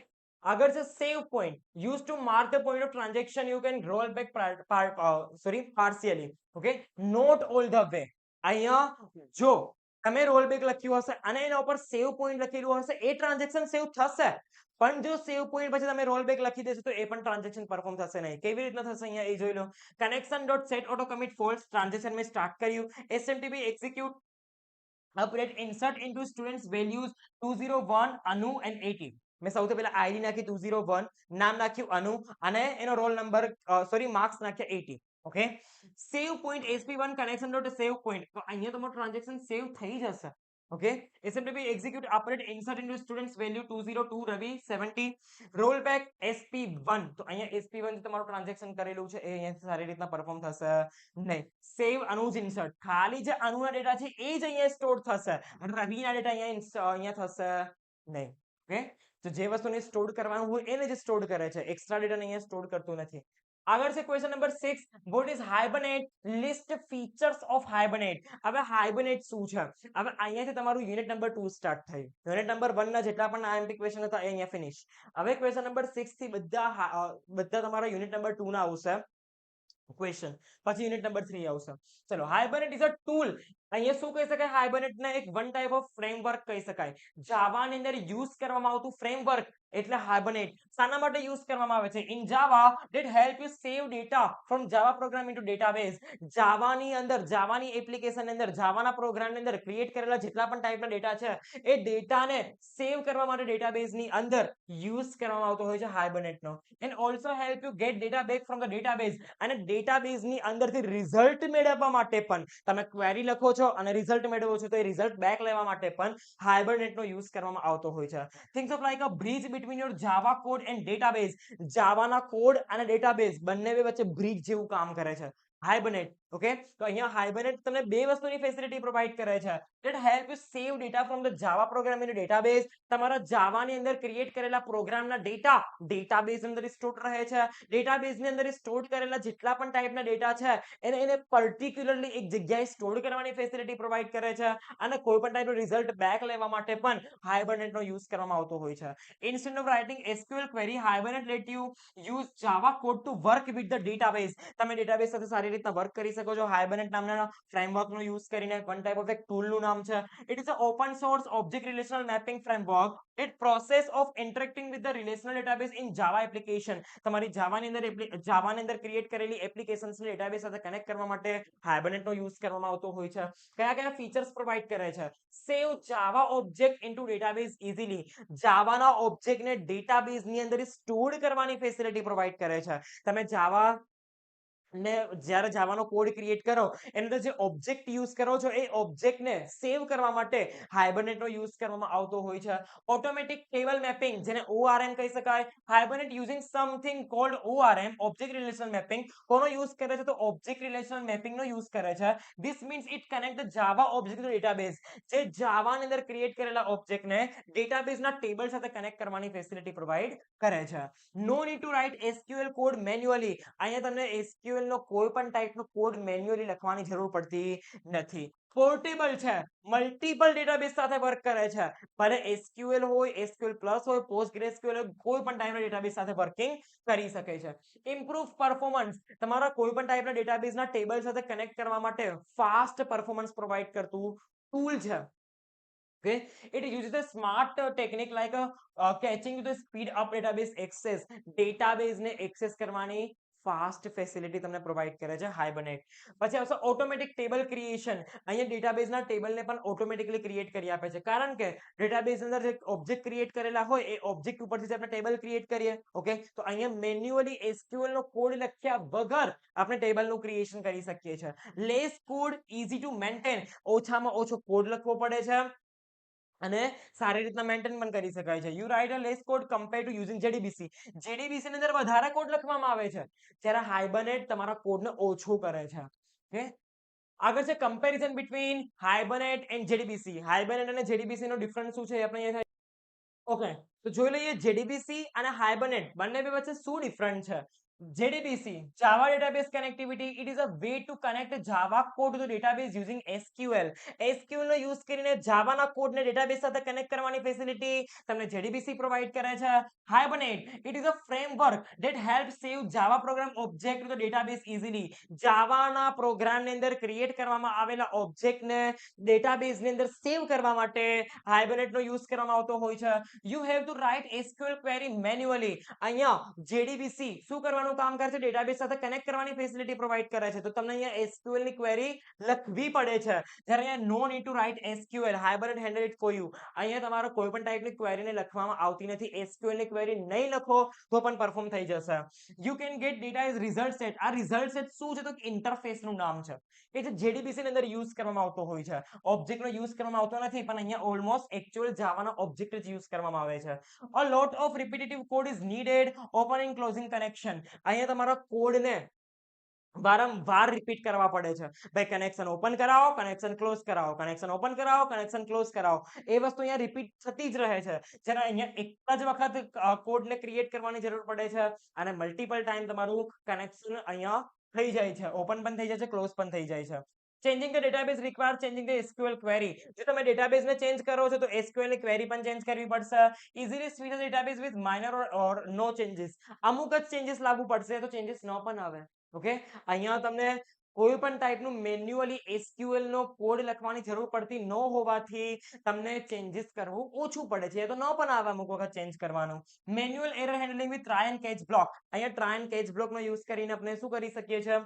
આગળ છે save point use to mark the point of transaction you can roll back partially. Okay, not all the way. અહીંયા જો તમે રોલ બેક લખ્યું હશે અને એના ઉપર સેવ પોઈન્ટ લખેલું હશે એ ટ્રાન્ઝેક્શન સેવ થશે, પણ જો સેવ પોઈન્ટ પછી તમે રોલ બેક લખી દેશો તો એ પણ ટ્રાન્ઝેક્શન પરફોર્મ થશે નહીં. કેવી રીતના થશે અહીંયા એ જોઈ લો. Connection dot set auto commit false transaction મેં સ્ટાર્ટ કર્યું, SMTP execute update insert into students values 201 Anu and 80. મેં સૌથી પહેલા આઈડી નાખી 201, નામ નાખ્યું અનુ અને એનો રોલ નંબર માર્ક્સ નાખ્યા 80. ઓકે, સેવ પોઈન્ટ SP1 કનેક્શન ડોટ સેવ પોઈન્ટ, તો અહીંયા તમારું ટ્રાન્ઝેક્શન સેવ થઈ જશે. Okay, SMTP execute update insert into students value 202 રવિ 70 રોલ બેક SP1, તો અહીંયા SP1 તમારું ટ્રાન્ઝેક્શન કરેલું છે એ અહીંયા સારી રીતના પરફોર્મ થશે નહીં. સેવ અનુજ ઇન્સર્ટ, ખાલી જે અનુના ડેટા છે એ જ અહીંયા સ્ટોર થશે અને રવિના ડેટા અહીંયા થશે નહીં. ઓકે, તો જે વસ્તુને સ્ટોર કરવાનું હોય એને જ સ્ટોર કરે છે, એક્સ્ટ્રા ડેટા અહીંયા સ્ટોર કરતું નથી. આગળ છે question number 6, what is Hibernate, list features of Hibernate. હવે હાઇબરનેટ શું છે? હવે અહીંયાથી તમારું યુનિટ નંબર 2 સ્ટાર્ટ થયું. યુનિટ નંબર 1 ના જેટલા પણ IMP ક્વેશ્ચન હતા એ અહીંયા ફિનિશ. હવે ક્વેશ્ચન નંબર 6 થી બધા તમારા યુનિટ નંબર 2 ના આવશે ક્વેશ્ચન, પછી યુનિટ નંબર 3 આવશે. ચલો, હાઇબરનેટ ઇઝ અ ટૂલ. અહીંયા શું કહી શકાય? હાઇબરનેટ ને એક વન ટાઈપ ઓફ ફ્રેમવર્ક કહી શકાય. જાવા ની અંદર યુઝ કરવામાં આવતું ફ્રેમવર્ક એટલે હાઇબરનેટ. શાના માટે યુઝ કરવામાં આવે છે? In Java that help you save data from java program into database. જાવાની અંદર, જાવાની એપ્લિકેશન ની અંદર, જાવાના પ્રોગ્રામ ની અંદર ક્રિએટ કરેલા જેટલા પણ ટાઈપના ડેટા છે એ ડેટાને સેવ કરવા માટે ડેટાબેઝ ની અંદર યુઝ કરવામાં આવતો હોય છે hibernate no. and also help you get data back from the database. અને ડેટાબેઝ ની અંદરથી રિઝલ્ટ મેળવવા માટે પણ તમે ક્વેરી લખો છો અને રિઝલ્ટ મેળવો છો તો એ રિઝલ્ટ બેક લેવા માટે પણ હાઇબરનેટ નો યુઝ કરવામાં આવતો હોય છે. Think of like a bridge between your Java code and database. જાવાના કોડ અને ડેટાબેઝ બંને વચ્ચે બ્રિજ જેવું કામ કરે છે હાઇબરનેટ. ઓકે, તો અહીંયા હાઇબરનેટ તમને બે વસ્તુની ફેસિલિટી પ્રોવાઈડ કરે છે. that help you save data from the java program in a database. તમારા જાવાની અંદર ક્રિએટ કરેલા પ્રોગ્રામના ડેટા ડેટાબેઝ અંદર સ્ટોર રહે છે. ડેટાબેઝ ની અંદર સ્ટોર કરેલા જેટલા પણ ટાઈપના ડેટા છે એને પર્ટિક્યુલરલી એક જગ્યાએ સ્ટોર કરવાની ફેસિલિટી પ્રોવાઈડ કરે છે અને કોઈ પણ ટાઈપનું રિઝલ્ટ બેક લેવા માટે પણ હાઇબરનેટનો યુઝ કરવામાં આવતો હોય છે. Instead of writing SQL query, Hibernate let you use Java code to work with the database. તમે ડેટાબેઝ સાથે સારી રીતના વર્ક કરી શકો છો હાઇબરનેટ નામના ફ્રેમવર્કનો યુઝ કરીને. વન ટાઈપ ઓફ એક ટૂલનું નામ છે. It is a open source object relational mapping framework. It process of interacting with the relational database in Java application. તમારી જાવાની અંદર ક્રિએટ કરેલી એપ્લિકેશન્સને ડેટાબેઝ સાથે કનેક્ટ કરવા માટે હાઇબરનેટનો યુઝ કરવામાં આવતો હોય છે. કયા કયા ફીચર્સ પ્રોવાઈડ કરે છે? સેવ જાવા ઓબ્જેક્ટ ઇનટુ ડેટાબેઝ ઇઝીલી. જાવાના ઓબ્જેક્ટને ડેટાબેઝની અંદર સ્ટોર કરવાની ફેસિલિટી પ્રોવાઈડ કરે છે. તમે જાવા ને જ્યારે જાવાનો કોડ ક્રિએટ કરો એની અંદર જે ઓબ્જેક્ટ યુઝ કરો છો એ ઓબ્જેક્ટને સેવ કરવા માટે હાઇબરનેટનો યુઝ કરવામાં આવતો હોય છે. ઓટોમેટિક ટેબલ મેપિંગ, જેને ORM કહી શકાય. Hibernate using something called ORM, object relational mapping. કોનો યુઝ કરે છે? તો ઓબ્જેક્ટ રિલેશનલ મેપિંગ નો યુઝ કરે છે. This means it connect the Java object to database. જે જાવાની અંદર ક્રિએટ કરેલા ઓબ્જેક્ટને ડેટાબેઝના ટેબલ સાથે કનેક્ટ કરવાની ફેસિલિટી પ્રોવાઈડ કરે છે. No need to write SQL code manually. અહીંયા તમને SQL નો કોઈ પણ ટાઈપનો કોડ મેન્યુઅલી લખવાની જરૂર પડતી નથી. પોર્ટેબલ છે, મલ્ટિપલ ડેટાબેઝ સાથે વર્ક કરે છે. ભલે SQL હોય, SQL પ્લસ હોય, PostgreSQL હોય, કોઈ પણ ટાઈપના ડેટાબેઝ સાથે વર્કિંગ કરી શકે છે. ઇમ્પ્રુવ પરફોર્મન્સ, તમારા કોઈ પણ ટાઈપના ડેટાબેઝના ટેબલ સાથે કનેક્ટ કરવા માટે ફાસ્ટ પરફોર્મન્સ પ્રોવાઈડ કરતું ટૂલ છે. Okay, it uses a smart technique like catching the speed up database access. database ને એક્સેસ કરવાની ફાસ્ટ ફેસિલિટી તમને પ્રોવાઈડ કરે છે હાઇબરનેટ. પછી આવશે ઓટોમેટિક ટેબલ ક્રિએશન. અહીંયા ડેટાબેઝના ટેબલને પણ ઓટોમેટિકલી ક્રિએટ કરી આપે છે, કારણ કે ડેટાબેઝ અંદર જે ઓબ્જેક્ટ ક્રિએટ કરેલા હોય એ ઓબ્જેક્ટ ઉપરથી આપણે ટેબલ ક્રિએટ કરીએ. ઓકે, તો અહીંયા મેન્યુઅલી SQL નો કોડ લખ્યા વગર આપણે ટેબલનું ક્રિએશન કરી શકીએ છીએ. Less code, easy to maintain. ઓછામાં ઓછો કોડ લખવો પડે છે અને સારી રીતના મેન્ટેન પણ કરી શકાય છે. You write a less code compare to using JDBC. JDBC ની અંદર વધારે કોડ લખવામાં આવે છે, જ્યારે હાઇબરનેટ તમારા કોડને ઓછો કરે છે. ઓકે, આગળ છે comparison between hibernate and જેડીબીસી. Hibernate અને જેડીબીસી નો ડિફરન્સ શું છે આપણે અહીંયા ઓકે તો જોઈ લઈએ જેડીબીસી અને હાઇબરનેટ બંને વચ્ચે શું ડિફરન્ટ છે. જેડીબીસી જાવા database connectivity, it is a way to connect java code to the database using SQL. SQL no use કરીને જાવાના કોડને ડેટાબેઝ સાથે કનેક્ટ કરવાની ફેસિલિટી તમને જેડીબીસી પ્રોવાઈડ કરે છે. Hibernate, it is a framework that helps save java program object to the database easily. જાવાના પ્રોગ્રામની અંદર create કરવામાં આવેલા ઓબ્જેક્ટને ડેટાબેઝની અંદર સેવ કરવા માટે હાઇબરનેટનો યુઝ કરવામાં આવતો હોય છે. You have to write SQL query manually. અહીંયા જેડીબીસી શું કરવાનું કામ કરે છે? ડેટાબેઝ સાથે કનેક્ટ કરવાની ફેસિલિટી પ્રોવાઈડ કરે છે. તો તમને અહીંયા SQL ની ક્વેરી લખવી પડે છે. જ્યારે અહીંયા no need to write SQL. Hibernate handle it for you. અહીંયા તમારો કોઈ પણ ટાઈપની ક્વેરીને લખવામાં આવતી નથી. SQL ની ક્વેરી નહીં લખો તો પણ પરફોર્મ થઈ જશે. You can get data as result set. આ result set શું છે? તો ઇન્ટરફેસ નું નામ છે. એ જે જેડીબીસી ની અંદર યુઝ કરવામાં આવતો હોય છે. ઓબ્જેક્ટનો યુઝ કરવામાં આવતો નથી પણ અહીંયા ઓલમોસ્ટ એક્ચ્યુઅલ જાવાના ઓબ્જેક્ટ જ યુઝ કરવામાં આવે છે. A lot of repetitive code is needed. Opening closing connection. અહીંયા તમારા કોડને વારંવાર રિપીટ કરવા પડે છે. ભાઈ કનેક્શન ઓપન કરાવો, કનેક્શન ક્લોઝ કરાવો, કનેક્શન ઓપન કરાવો, કનેક્શન ક્લોઝ કરાવો. એ વસ્તુ અહીંયા રિપીટ થતી જ રહે છે. જ્યારે અહીંયા એક જ વખત કોડને ક્રિએટ કરવાની જરૂર પડે છે અને મલ્ટિપલ ટાઈમ તમારું કનેક્શન અહીંયા થઈ જાય છે. ઓપન પણ થઈ જાય છે, ક્લોઝ પણ થઈ જાય છે. Changing the database require changing the SQL query. જો તમે ડેટાબેઝને ચેન્જ કરો છો તો SQL ની ક્વેરી પણ ચેન્જ કરવી પડશે. Easily switch the database with minor or no changes. અમુક જ ચેન્જીસ લાગુ પડશે તો ચેન્જીસ ન પણ આવે. ઓકે અહીંયા તમને કોઈ પણ ટાઈપનું મેન્યુઅલી SQL નો કોડ લખવાની જરૂર પડતી ન હોવાથી તમને ચેન્જીસ કરવું ઓછું પડે છે. તો ન પણ આવે અમુક વખત ચેન્જ કરવાનું. Manual error handling with try and catch block. અહીંયા ટ્રાય એન્ડ કેચ બ્લોક નો યુઝ કરીને આપણે શું કરી શકીએ છીએ?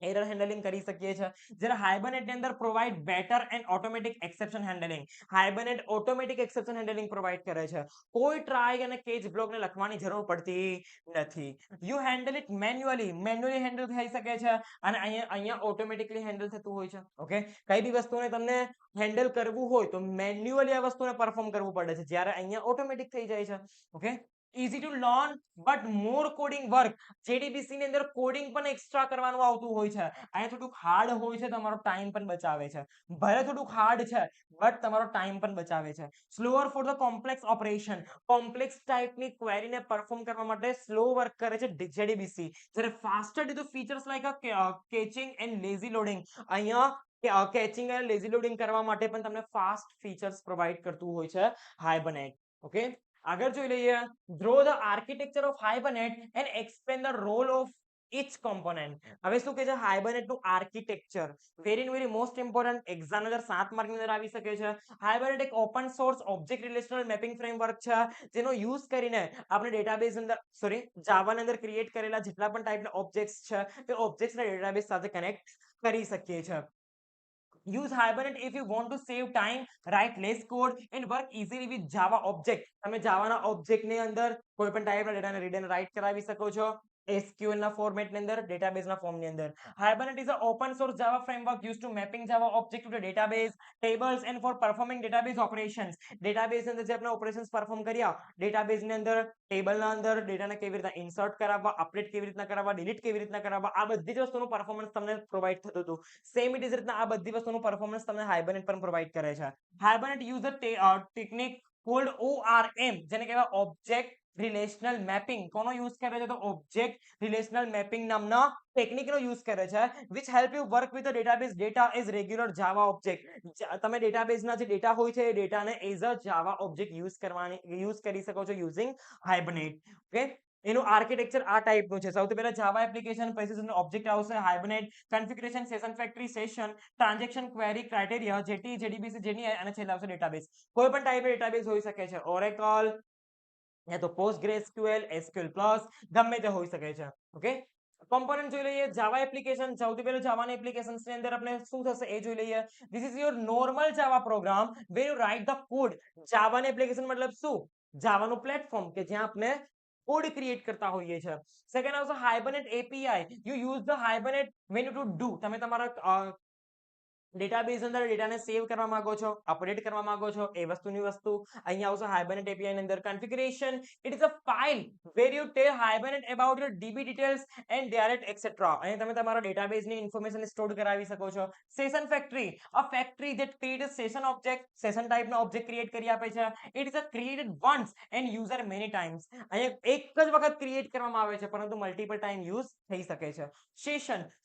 એરર હેન્ડલિંગ કરી શકીએ છીએ. જ્યારે હાઇબરનેટ ની અંદર provide better and automatic exception handling. Hibernate automatic exception handling provide કરે છે. કોઈ ટ્રાય અને કેચ બ્લોકને લખવાની જરૂર પડતી નથી. You handle it manually handle થઈ શકે છે અને અહીંયા ઓટોમેટિકલી હેન્ડલ થતું હોય છે. ઓકે કઈ બી વસ્તુને તમને હેન્ડલ કરવું હોય તો મેન્યુઅલી આ વસ્તુને પરફોર્મ કરવું પડે છે. જ્યારે અહીંયા ઓટોમેટિક થઈ જાય છે. Okay easy to learn but more coding work. જેડીબીસી ની અંદર કોડિંગ પણ એક્સ્ટ્રા કરવાનું આવતું હોય છે. અહીંયા થોડુંક હાર્ડ હોય છે, તમારો ટાઈમ પણ બચાવે છે. ભલે થોડુંક હાર્ડ છે બટ તમારો ટાઈમ પણ બચાવે છે. Slower for the complex operation. Complex ટાઈપની ક્વેરીને પરફોર્મ કરવા માટે સ્લો વર્ક કરે છે જેડીબીસી. જ્યારે faster due to features like caching and lazy loading. અહીંયા કેચિંગ અને લેઝી લોડિંગ કરવા માટે પણ તમને ફાસ્ટ ફીચર્સ પ્રોવાઈડ કરતું હોય છે હાઇબરનેટ. ઓકે આગળ જોઈ લઈએ. Draw the architecture of Hibernate and explain the role of each component. હવે શું કે છે હાઇબરનેટ નું architecture very most important exam અંદર 7 માર્ક ની અંદર આવી શકે છે. હાઇબરનેટ એક open source object relational mapping framework છે જેનો યુઝ કરીને આપણે ડેટાબેઝ અંદર જાવા ની અંદર ક્રિએટ કરેલા જેટલા પણ ટાઈપના ઓબ્જેક્ટ્સ છે તે ઓબ્જેક્ટ્સને ડેટાબેઝ સાથે કનેક્ટ કરી શકીએ છીએ. Use Hibernate if you want to save time, write less code and work easily with Java object. તમે જાવાના ઓબ્જેક્ટની અંદર કોઈ પણ ટાઈપના ડેટાને રીડ એન્ડ રાઇટ કરાવી શકો છો. SQL ના ફોર્મેટની અંદર ડેટાબેઝના ફોર્મની અંદર. Hibernate is a open source Java framework used to mapping Java object to the database, tables and for performing database operations. ડેટાબેઝની અંદર જે આપણે ઓપરેશન્સ પરફોર્મ કર્યા ડેટાબેઝની અંદર ટેબલના અંદર ડેટાને કેવી રીતના ઇન્સર્ટ કરાવવા, અપડેટ કેવી રીતના કરાવવા, ડિલીટ કેવી રીતના કરાવવા, આ બધી જ વસ્તુનું પરફોર્મન્સ તમને પ્રોવાઈડ થતું હતું. સેમ ઇટ ઇઝ રીતના આ બધી વસ્તુનું પરફોર્મન્સ તમને હાઇબરનેટ પણ પ્રોવાઈડ કરે છે. Hibernate use technique cold ORM જેને કહેવાય ઓબ્જેક્ટ રિલેશનલ મેપિંગ. કોનો યુઝ કરે છે? તો ઓબ્જેક્ટ રિલેશનલ મેપિંગ નામના ટેકનિકનો યુઝ કરે છે which help you work with the database data as regular Java object. તમે ડેટાબેઝના જે ડેટા હોય છે એ ડેટાને as a Java object use કરી શકો છો યુઝિંગ હાઇબરનેટ. ઓકે એનું આર્કિટેક્ચર આ ટાઈપનું છે. સૌથી પહેલા જાવા એપ્લિકેશન પછી ઓબ્જેક્ટ આવશે, Hibernate configuration, session factory, session, transaction, query, criteria, JT, JDBC, જેની અને છેલ્લે આવશે ડેટાબેઝ. કોઈ પણ ટાઈપનું ડેટાબેઝ હોઈ શકે છે. ઓરેકલ યા તો PostgreSQL, SQL પ્લસ ગમે તે હોઈ શકે છે. ઓકે કોમ્પોનન્ટ જોઈ લઈએ. જાવા એપ્લિકેશન સૌથી પહેલું જાવાની એપ્લિકેશન્સ ની અંદર આપણે શું થશે એ જોઈ લઈએ. This is your normal Java program where you write the code. જાવાની એપ્લિકેશન મતલબ શું? જાવાનું પ્લેટફોર્મ કે જ્યાં આપણે કોડ ક્રિએટ કરતા હોઈએ છીએ. સેકન્ડ આવશે Hibernate API. You use the Hibernate when you to do. તમે તમારા ડેટાબેઝ અંદર ડેટાને સેવ કરવા માંગો છો, અપડેટ કરવા માંગો છો, એ વસ્તુની વસ્તુ અહીંયા આવશે હાઇબરનેટ API ની અંદર configuration. It is a file where you tell Hibernate about your DB details and direct etcetera. અહીં તમે તમારા ડેટાબેઝની ઇન્ફોર્મેશન સ્ટોર કરાવી શકો છો. Session factory, a factory that create session object, session ટાઈપનો ઓબ્જેક્ટ ક્રિએટ કરી આપે છે. It is a created once and used many times. અહીંયા એક જ વખત ક્રિએટ કરવામાં આવે છે પરંતુ મલ્ટિપલ ટાઈમ યુઝ થઈ શકે છે.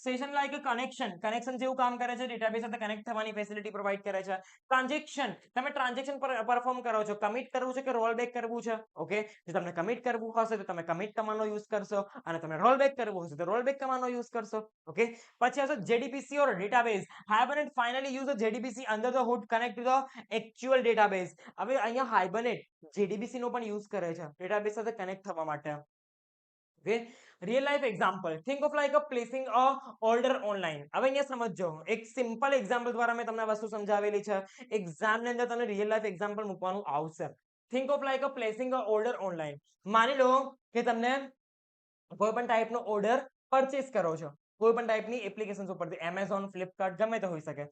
સેશન લાઈક અ કનેક્શન જેવું કામ કરે છે, ડેટાબેઝ સાથે કનેક્ટ થવાની ફેસિલિટી પ્રોવાઈડ કરે છે. ટ્રાન્ઝેક્શન, તમે ટ્રાન્ઝેક્શન પરફોર્મ કરો છો, કમિટ કરવું છે કે રોલ બેક કરવું છે. ઓકે, જો તમને કમિટ કરવું હશે તો તમે કમિટ કમાન્ડનો યુઝ કરશો અને તમે રોલ બેક કરવું હશે તો રોલ બેક કમાન્ડનો યુઝ કરશો. ઓકે, પછી આવશે JDBC or database. Hibernate finally use JDBC under the hood connect to the actual database. હવે અહીંયા હાઇબરનેટ JDBC નો પણ યુઝ કરે છે ડેટાબેઝ સાથે કનેક્ટ થવા માટે. Okay, real life example, think of like a placing a order online. હવે અહીંયા સમજો, એક સિમ્પલ એક્ઝામ્પલ દ્વારા મેં તમને વસ્તુ સમજાવેલી છે. એક્ઝામ ની અંદર તમને રિયલ લાઈફ એક્ઝામ્પલ મૂકવાનું આવશે. think of like a placing a order online. માની લો કે તમને કોઈ પણ ટાઈપનો ઓર્ડર પરચેસ કરો છો કોઈ પણ ટાઈપની એપ્લિકેશન ઉપરથી, એમેઝોન, ફ્લિપકાર્ટ, ગમે તે હોઈ શકે.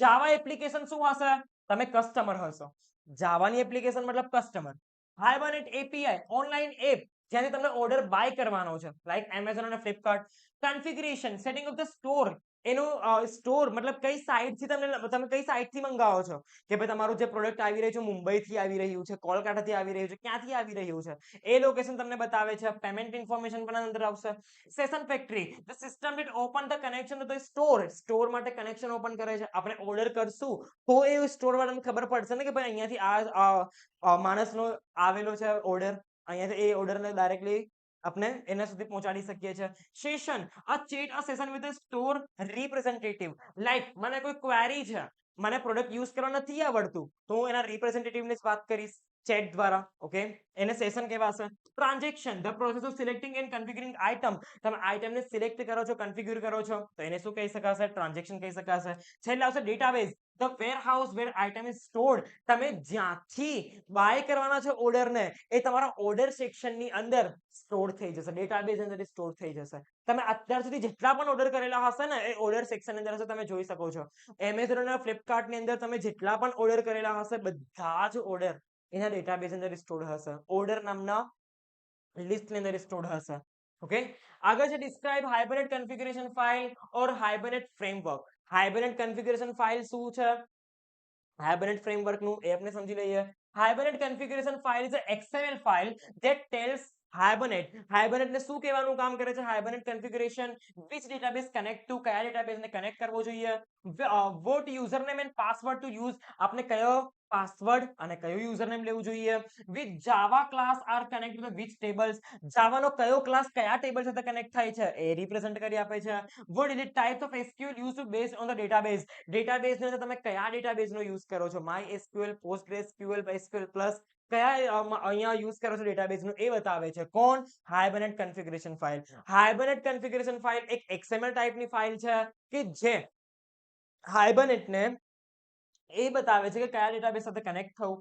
જાવા એપ્લિકેશન શું હશે? તમે કસ્ટમર હશો. જાવાની એપ્લિકેશન મતલબ customer. Hibernate API online app જ્યાંથી તમને ઓર્ડર બાય કરવાનો છે, લાઈક એમેઝોન અને Flipkart. Configuration, setting of the store. એનું સ્ટોર મતલબ કઈ સાઇટથી તમે કઈ સાઇટથી મંગાવો છો, કે ભાઈ તમારું જે પ્રોડક્ટ આવી રહ્યું છે મુંબઈથી આવી રહ્યું છે, કોલકાતાથી આવી રહ્યું છે, ક્યાંથી આવી રહ્યું છે, એ લોકેશન તમને બતાવે છે. પેમેન્ટ ઇન્ફોર્મેશન પણ અંદર આવશે. Session factory, the system will open the connection to the store માટે કનેક્શન ઓપન કરે છે. આપણે ઓર્ડર કરશું તો એ સ્ટોર વાળાને ખબર પડશે ને કે ભાઈ અહીંયાથી આ માણસનો આવેલો છે ઓર્ડર, અહીંયાથી એ ઓર્ડરને ડાયરેક્ટલી આપણે એના સુધી પહોંચાડી શકીએ છીએ. Session, a chat a session with a store representative. Like મને કોઈ ક્વેરી છે, મને પ્રોડક્ટ યુઝ કરવા નથી આવડતું, તો હું એના રિપ્રેઝેન્ટેટિવની વાત કરીશ ચેટ દ્વારા. ઓકે, એને સેશન કહેવાશે. Transaction, the process of selecting and configuring item. તમે આઇટમને સિલેક્ટ કરો છો, કન્ફિગ્યુર કરો છો, તો એને શું કહી શકાશે? ટ્રાન્ઝેક્શન કહી શકાશે. છેલ્લે આવશે database, the warehouse where item is stored. તમે જ્યાંથી બાય કરવાના છે ઓર્ડરને, એ તમારા ઓર્ડર સેક્શનની અંદર સ્ટોર થઈ જશે, ડેટાબેઝ અંદર સ્ટોર થઈ જશે. તમે અત્યાર સુધી જેટલા પણ ઓર્ડર કરેલા હશે ને, એ ઓર્ડર સેક્શન અંદર હશે, તમે જોઈ શકો છો. એમેઝોન અને ફ્લિપકાર્ટની અંદર તમે જેટલા પણ ઓર્ડર કરેલા હશે, બધા જ ઓર્ડર એના ડેટાબેઝ અંદર સ્ટોર હશે, ઓર્ડર નામના લિસ્ટની અંદર સ્ટોર હશે. ઓકે, આગળ છે describe Hibernate configuration file or Hibernate framework. Hibernate configuration file શું છે, હાઇબરનેટ ફ્રેમવર્કનું એ આપણે સમજી લઈએ. Hibernate configuration file is a XML file that tells હાઇબરનેટને શું કહેવાનું કામ કરે છે? Hibernate configuration, which database connect to, કયા ડેટાબેઝને કનેક્ટ કરવો જોઈએ, what username and password to use, આપણે કયો પાસવર્ડ અને કયું યુઝરનેમ લેવું જોઈએ. With Java class are connect to the which tables, જાવાનો કયો ક્લાસ કયા ટેબલ સાથે કનેક્ટ થાય છે એ રિપ્રેઝન્ટ કરી આપે છે. What is the types of SQL use to base on the database, ડેટાબેઝની અંદર તમે કયા ડેટાબેઝનો યુઝ કરો છો, MySQL, PostgreSQL, SQL પ્લસ, કયા અહીંયા યુઝ કરો છો ડેટાબેઝનું, એ બતાવે છે. કોણ? Hibernate configuration file. Hibernate configuration file એક XML ટાઈપની ફાઇલ છે કે જે હાઇબરનેટને એ બતાવે છે કે કયા ડેટાબેઝ સાથે કનેક્ટ થવું,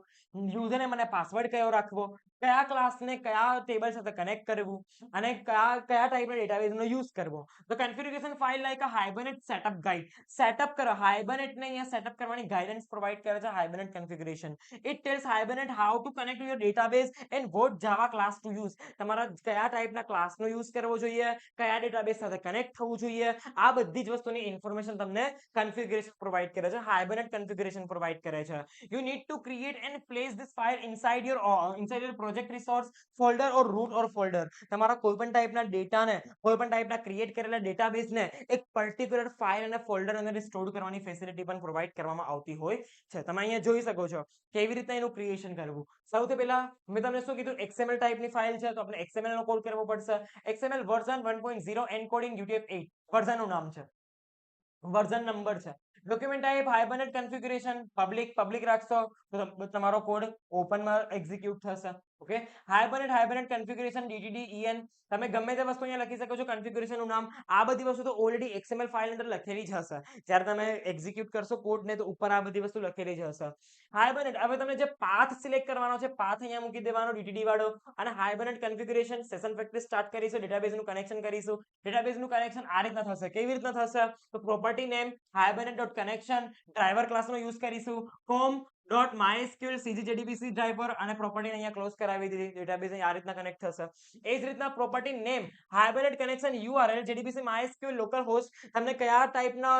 યુઝરને મને પાસવર્ડ કયો રાખવો, કયા ક્લાસને કયા ટેબલ સાથે કનેક્ટ કરવું અને કયા ટાઈપના ડેટાબેઝનો યુઝ કરવો. The configuration file like a Hibernate setup guide, setup કરો હાઇબરનેટને અહીંયા સેટઅપ કરવાની ગાઈડન્સ પ્રોવાઈડ કરે છે Hibernate configuration. It tells Hibernate how to connect to your database and what Java class to use, તમારા કયા ટાઈપના ક્લાસનો યુઝ કરવો જોઈએ, કયા ડેટાબેઝ સાથે કનેક્ટ થવું જોઈએ, આ બધી જ વસ્તુની ઇન્ફોર્મેશન તમને કન્ફિગરેશન પ્રોવાઈડ કરે છે, હાઇબરનેટ કન્ફિગરેશન પ્રોવાઈડ કરે છે. You need to create and place this file inside your project resource folder or root or folder. તમારા કોઈ પણ ટાઈપના ડેટાને, કોઈ પણ ટાઈપના ક્રિએટ કરેલા ડેટાબેઝને એક પર્ટિક્યુલર ફાઇલ અને ફોલ્ડર અંદર સ્ટોર કરવાની ફેસિલિટી પણ પ્રોવાઈડ કરવામાં આવતી હોય છે. તમે અહીંયા જોઈ શકો છો કેવી રીતે એનું ક્રિએશન કરવું. સૌથી પહેલા મેં તમને શું કીધું, XML ટાઈપની ફાઇલ છે તો આપણે XML નો કોડ કરવો પડશે. XML વર્ઝન 1.0 એન્કોડિંગ UTF-8 વર્ઝનનું નામ છે, વર્ઝન નંબર છે. Document type hibernate configuration public રાખશો તો તમારો કોડ ઓપનમાં એક્ઝિક્યુટ થશે. Okay, hibernate configuration DTD EN તમે ગમે તે વસ્તુ અહીંયા લખી શકો છો, કન્ફિગ્યુરેશન નું નામ. આ બધી વસ્તુ તો ઓલરેડી XML ફાઇલ અંદર લખેલી જ હશે. જ્યારે તમે એક્ઝિક્યુટ કરશો કોડ ને તો ઉપર આ બધી વસ્તુ લખેલી જ હશે. હાઇબરનેટ, હવે તમે જે પાથ સિલેક્ટ કરવાનો છે, પાથ અહીંયા મૂકી દેવાનો DTD વાળો, અને Hibernate configuration session factory start કરીશું, ડેટાબેઝ નું કનેક્શન કરીશું. ડેટાબેઝ નું કનેક્શન આ રીતના થશે. કેવી રીતના થશે? તો property name Hibernate dot connection, driver ક્લાસનો યુઝ કરીશું, com dot MySQL CGJDBC driver, અને પ્રોપર્ટી અહીંયા ક્લોઝ કરાવી દીધી. ડેટાબેઝ આ રીતના કનેક્ટ થશે. એ જ રીતના property name Hibernate connection URL JDBC MySQL local host, તમને કયા ટાઈપના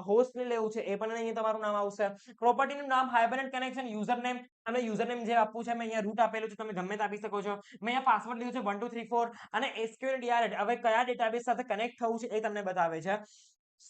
હોસ્ટ ને લેવું છે એ પણ અહીંયા તમારું નામ આવશે. પ્રોપર્ટીનું નામ હાઇબરનેટ કનેક્શન યુઝર નેમ, તમે યુઝર નેમ જે આપવું છે, મેં અહીંયા રૂટ આપેલું છે, તમે ગમે તે આપી શકો છો. મેં અહીંયા પાસવર્ડ લીધું છે 1 2 3 4, અને SQL DRL હવે કયા ડેટાબેઝ સાથે કનેક્ટ થવું છે એ તમને બતાવે છે.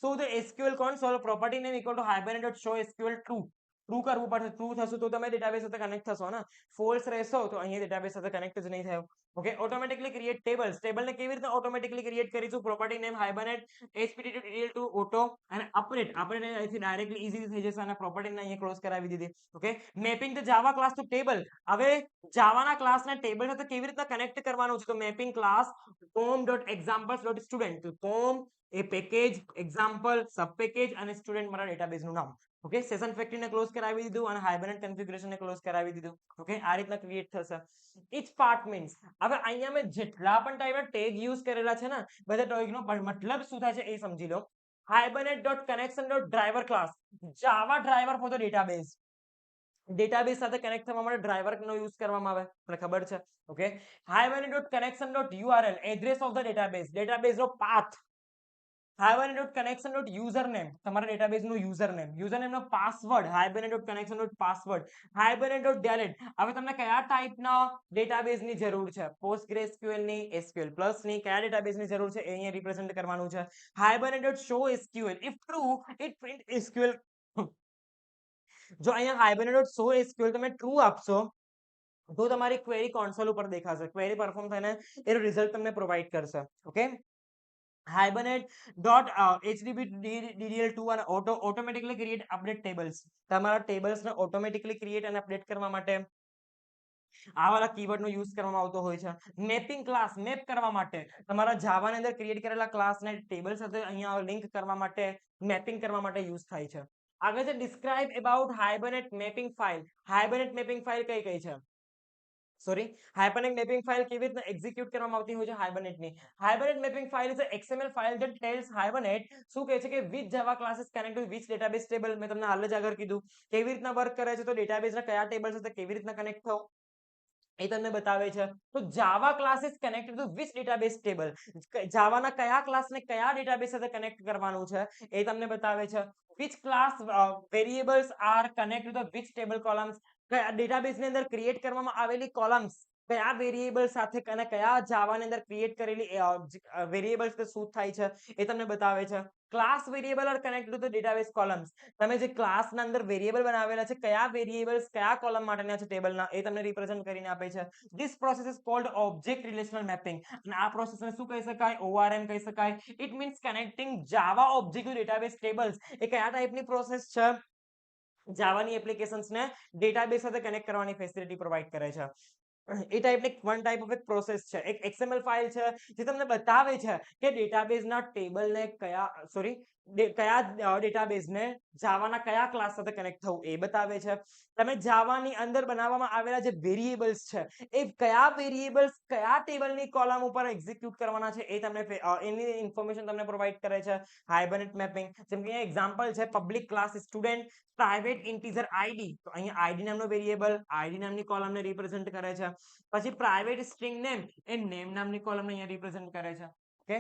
So the SQL console property name equal to Hibernate dot show SQL true કરવું પડશે. ટ્રુ થશે તો તમે ડેટાબેઝ સાથે કનેક્ટ થશો ને. ફોલ્સ રહેશો તો અહીંયા ડેટાબેઝ સાથે કનેક્ટ જ નહીં થયો. ઓકે, ઓટોમેટિકલી ક્રિએટ ટેબલ્સ, ટેબલને કેવી રીતે ઓટોમેટિકલી ક્રિએટ કરીશું? Property name hibernate HPT auto, અને અપડેટ અહીંથી ડાયરેક્ટલી ઈઝી થઈ જશે, અને પ્રોપર્ટીને અહીંયા ક્લોઝ કરાવી દીધી. Okay, mapping the Java class to table, હવે જાવાના ક્લાસને ટેબલ સાથે કેવી રીતના કનેક્ટ કરવાનું છે? તો મેપિંગ ક્લાસ com.examples.student, com એ પેકેજ, એક્ઝામ્પલ સબ પેકેજ, અને સ્ટુડન્ટ મારા ડેટાબેઝનું નામ. ઓકે, સેશન ફેક્ટરીને ક્લોઝ કરાવી દીધું, અને હાઇબરનેટ કન્ફિગ્યુરેશનને ક્લોઝ કરાવી દીધું. ઓકે, આ રીતના ક્રિએટ થશે. ઈચ પાર્ટ મીન્સ, હવે અહીંયા મેં જેટલા પણ ટાઈપના ટેગ યુઝ કરેલા છે ને, બધા ટેગનો મતલબ શું થાય છે એ સમજી લો. Hibernate dot connection dot driver class, Java driver for the database. Database સાથે કનેક્ટ થવા માટે ડ્રાઈવરનો યુઝ કરવામાં આવે, મને ખબર છે. Okay, Hibernate dot connection dot URL address of the database, ડેટાબેઝનો path. Hibernate dot connection dot user name, તમારા ડેટાબેઝનું યુઝર નેમ, યુઝર નેમનો password, Hibernate dot connection dot password. Hibernate dot dialect, હવે તમને કયા ટાઈપના ડેટાબેઝની જરૂર છે? PostgreSQL ની, SQL પ્લસ ની, કયા ડેટાબેઝની જરૂર છે એ અહીંયા રિપ્રેઝન્ટ કરવાનું છે. Hibernate dot show SQL, if true it print SQL. જો અહીંયા હાઇબરનેટ ડોટ શો SQL તમે ટ્રુ આપશો તો તમારી ક્વેરી કોન્સોલ ઉપર દેખાશે, ક્વેરી પરફોર્મ થઈને એનો રિઝલ્ટ તમને પ્રોવાઈડ કરશે. Okay, Hibernate dot HDB DDL2 અને ઓટોમેટિકલી ક્રિએટ અપડેટ ટેબલ્સ, તમારા ટેબલ્સને ઓટોમેટિકલી ક્રિએટ અને અપડેટ કરવા માટે આ વાળા કીવર્ડનો યુઝ કરવામાં આવતો હોય છે. મેપિંગ ક્લાસ, મેપ કરવા માટે, તમારા જાવાની અંદર ક્રિએટ કરેલા ક્લાસને ટેબલ સાથે અહીંયા લિંક કરવા માટે, મેપિંગ કરવા માટે યુઝ થાય છે. આગળ છે describe about Hibernate mapping file. Hibernate mapping file કઈ કઈ છે? સોરી, હાઇબરનેટ મેપિંગ ફાઇલ કેવી રીતે એક્ઝિક્યુટ કરવામાં આવતી હોય છે હાઇબરનેટની? Hibernate mapping file is a XML file that tells Hibernate શું કહે છે કે which Java classes connect to which database table. મેં તમને હાલ જ આગળ કીધું કેવી રીતના વર્ક કરે છે, તો ડેટાબેઝના કયા ટેબલ સાથે કેવી રીતના કનેક્ટ થવું એ તમને બતાવે છે. તો Java classes connected to which database table, જાવાના કયા ક્લાસને કયા ડેટાબેઝ સાથે કનેક્ટ કરવાનું છે એ તમને બતાવે છે. Which class variables are connected to which table columns, ડેટાબેઝની અંદર ક્રિએટ કરવામાં આવેલી કોલમ્સ કયા વેરિએબલ સાથે અને કયા જાવાની અંદર ક્રિએટ કરેલી વેરિએબલ્સ શું થાય છે એ તમને બતાવે છે. Class variable are connected to database columns, તમે જે ક્લાસના અંદર વેરિએબલ બનાવેલા છે કયા વેરિએબલ્સ કયા કોલમ માટેના છે ટેબલના એ તમને રિપ્રેઝન્ટ કરીને આપે છે. This process is called object relational mapping, અને આ પ્રોસેસને શું કહી શકાય? ORM કહી શકાય. It means connecting Java object to database tables. એ કયા ટાઈપની પ્રોસેસ છે? જાવાની એપ્લિકેશન્સને ડેટાબેઝ સાથે કનેક્ટ કરવાની ફેસિલિટી પ્રોવાઈડ કરે છે. એ ટાઈપની વન ટાઈપ ઓફ એક પ્રોસેસ છે. એક XML ફાઇલ છે જે તમને બતાવે છે કે ડેટાબેઝના ટેબલને કયા ડેટાબેઝને જાવાના કયા ક્લાસ સાથે કનેક્ટ થવું એ બતાવે છે. તમે જાવાની અંદર બનાવવામાં આવેલા જે વેરિએબલ્સ છે એ કયા વેરિએબલ્સ કયા ટેબલની કોલમ ઉપર એક્ઝિક્યુટ કરવાના છે એ તમને એની ઇન્ફોર્મેશન તમને પ્રોવાઈડ કરે છે હાઇબરનેટ મેપિંગ. જેમ કે એક્ઝામ્પલ છે public class student private integer ID, તો અહીંયા આઈડી નામનો વેરિએબલ આઈડી નામની કોલમને રિપ્રેઝન્ટ કરે છે. પછી પ્રાઇવેટ સ્ટ્રિંગ નેમ એ નેમ નામની કોલમને અહીંયા રિપ્રેઝન્ટ કરે છે. ઓકે,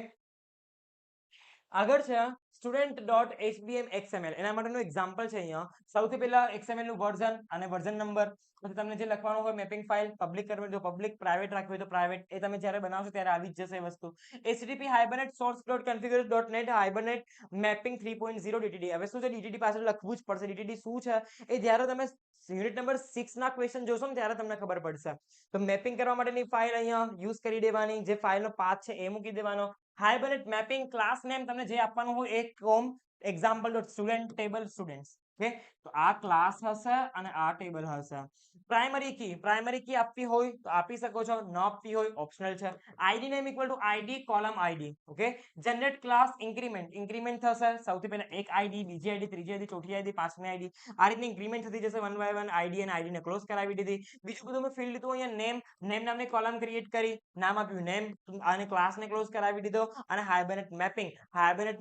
આગળ છે સ્ટુડન્ટ ડોટ HBM XML, એના માટેનું એક્ઝામ્પલ છે અહીંયા. સૌથી પહેલા XML નું વર્ઝન અને વર્ઝન નંબર, પછી તમને જે લખવાનું હોય મેપિંગ ફાઇલ પબ્લિક કરવી તો પબ્લિક, પ્રાઇવેટ રાખવી તો પ્રાઇવેટ, એ તમે જ્યારે બનાવશો ત્યારે આવી જ જશે એ વસ્તુ. HTTP Hibernate source dot configure dot net Hibernate mapping 3.0 DTD. હવે શું છે DTD પાછળ લખવું જ પડશે. DTD શું છે એ જ્યારે તમે યુનિટ નંબર 6 ના ક્વેશ્ચન જોશો ને ત્યારે તમને ખબર પડશે. તો મેપિંગ કરવા માટેની ફાઇલ અહીંયા યુઝ કરી દેવાની, જે ફાઇલનો પાથ છે એ મૂકી દેવાનો. હાઇબરનેટ મેપિંગ ક્લાસ નેમ તમને જે આપવાનું હોય એ કોમ example.student table students. ઓકે, તો આ ક્લાસ હશે અને આ ટેબલ હશે. પ્રાઇમરી કી આપવી હોય તો આપી શકો છો, ન આપવી હોય ઓપ્શનલ છે. ID name equal two ID column ID. Okay, generate class increment થશે. સૌથી પહેલા એક આઈડી, બીજી આઈડી, ત્રીજી આઈડી, ચોથી આઈડી, પાંચમી આઈડી, આ રીતની ઇન્ક્રીમેન્ટ થતી જશે વન બાય વન. આઈડી અને આઈડી ને ક્લોઝ કરાવી દીધી. બીજું બધું મેં ફિલ્ડ લીધું, અહીંયા નેમ નામની કોલમ ક્રિએટ કરી, નામ આપ્યું નેમ અને ક્લાસને ક્લોઝ કરાવી દીધો. અને હાઇબરનેટ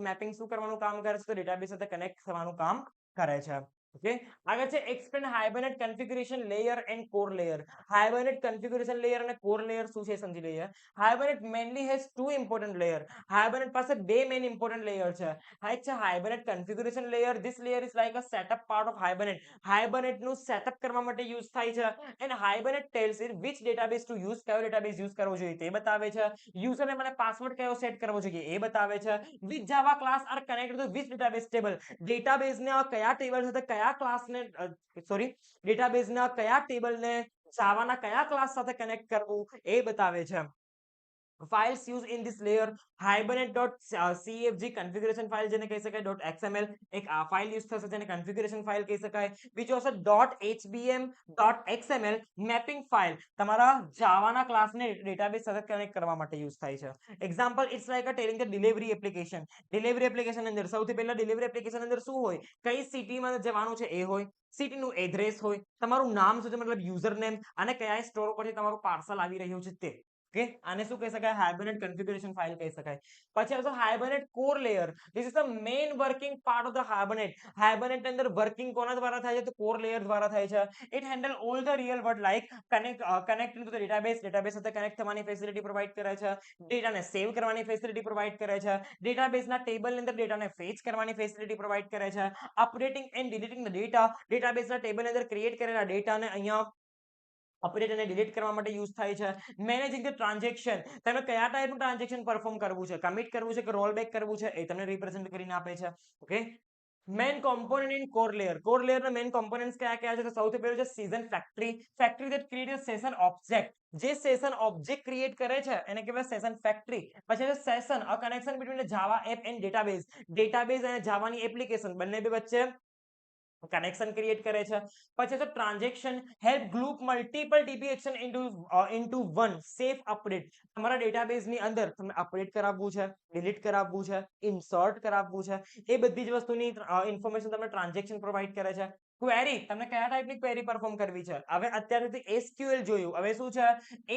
મેપિંગ શું કરવાનું કામ કરે છે? તો ડેટાબેઝ સાથે કનેક્ટ થવાનું કામ કરે છે. ઓકે, આગળ છે explain Hibernate configuration layer and core layer. Hibernate configuration layer અને કોર લેયર શું છે સમજી લઈએ. Hibernate mainly has two important layer. Hibernate પાસે બે મેન ઇમ્પોર્ટન્ટ લેયર છે. એક છે Hibernate configuration layer. This layer is like a setup part of Hibernate. Hibernate નું સેટઅપ કરવા માટે યુઝ થાય છે. And Hibernate tells it which database to use, કયો ડેટાબેઝ યુઝ કરવો જોઈએ તે બતાવે છે. યુઝરને મને પાસવર્ડ કયો સેટ કરવો જોઈએ એ બતાવે છે. Which Java class are connected to which database table. ડેટાબેઝના કયા ટેબલ સાથે કયા ક્લાસને ડેટાબેઝના કયા ટેબલને જાવાના કયા ક્લાસ સાથે કનેક્ટ કરવું એ બતાવે છે. files used in this layer, hibernate.cfg configuration file જેને કહી શકાય, .xml એક આ ફાઇલ યુઝ થશે જેને કન્ફિગરેશન ફાઇલ કહી શકાય. બીજો હશે .hbm .xml મેપિંગ ફાઇલ, તમારા જાવાના ક્લાસને ડેટાબેઝ સાથે કનેક્ટ કરવા માટે યુઝ થાય છે. Example it's like a telling the delivery application. Delivery application અંદર સૌથી પહેલા ડિલિવરી એપ્લિકેશન અંદર શું હોય? કઈ સિટીમાં જવાનું છે એ હોય, સિટીનું એડ્રેસ હોય, તમારું નામ શું છે મતલબ યુઝર નેમ, અને કયા સ્ટોર પરથી તમારું પાર્સલ આવી રહ્યું છે તે. ઓકે, આને શું કહી શકાય? હાઇબરનેટ કન્ફિગરેશન ફાઇલ કહી શકાય. પછી આવશે Hibernate core layer. This is the main working part of the Hibernate. Hibernate અંદર વર્કિંગ કોના દ્વારા થાય છે? તો કોર લેયર દ્વારા થાય છે. It handle all the real word like connecting two the database સાથે કનેક્ટ થવાની ફેસિલિટી પ્રોવાઈડ કરે છે. ડેટાને સેવ કરવાની ફેસિલિટી પ્રોવાઈડ કરે છે. ડેટાબેઝના ટેબલની અંદર ડેટાને ફેચ કરવાની ફેસિલિટી પ્રોવાઈડ કરે છે. Updating and deleting the data. ડેટાબેઝના ટેબલની અંદર ક્રિએટ કરેલા ડેટાને અહીંયા અપડેટ અને ડિલીટ કરવા માટે યુઝ થાય છે. Managing the transaction. તમે કયા ટાઈપનું ટ્રાન્ઝેક્શન પરફોર્મ કરવું છે, કમિટ કરવું છે કે રોલ બેક કરવું છે, એ તમને રિપ્રેઝન્ટ કરીને આપે છે. Okay, main component in core layer. Core લેયરના મેન કોમ્પોનન્ટ્સ કયા કયા છે? તો સૌથી પહેલું છે session factory. Factory that create a session object. જે સેશન ઓબ્જેક્ટ ક્રિએટ કરે છે એને કહેવાય સેશન ફેક્ટરી. પછી છે session, a connection between Java app and database. Database અને જાવાની એપ્લિકેશન બંને વચ્ચે કનેક્શન ક્રિએટ કરે છે. પછી છે transaction, help group multiple dB action into one safe update. તમારા ડેટાબેઝની અંદર તમને અપડેટ કરાવવું છે, ડિલીટ કરાવવું છે, ઇન્સર્ટ કરાવવું છે, એ બધી જ વસ્તુની ઇન્ફોર્મેશન તમને ટ્રાન્ઝેક્શન પ્રોવાઈડ કરે છે. ક્વેરી, તમને કયા ટાઈપની ક્વેરી પરફોર્મ કરવી છે? હવે અત્યાર સુધી એસક્યુએલ જોયું, હવે શું છે?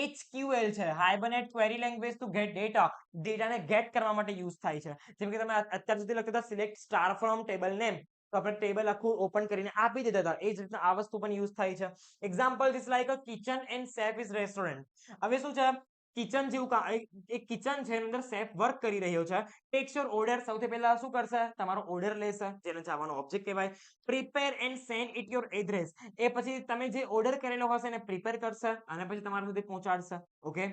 એચક્યુએલ છે. Hibernate query language to get data. ડેટાને ગેટ કરવા માટે યુઝ થાય છે. જેમ કે તમે અત્યાર સુધી લખતા હતા select star from table name, તો આપણે ટેબલ આખું ઓપન કરીને આપી દેતા હતા. એ જ રીતના આ વસ્તુ પણ યુઝ થાય છે. Example is like a kitchen and chef is restaurant. હવે શું છે? કિચન જેવું એક કિચન છે, એની અંદર શેફ વર્ક કરી રહ્યો છે. Takes your order. સૌથી પહેલા શું કરશે? તમારો ઓર્ડર લેશે, જેને જાવાનો ઓબ્જેક્ટ કહેવાય. Prepare and send it your address. એ પછી તમે જે ઓર્ડર કરેલો હશે એને પ્રિપેર કરશે અને પછી તમારા સુધી પહોંચાડશે. ઓકે,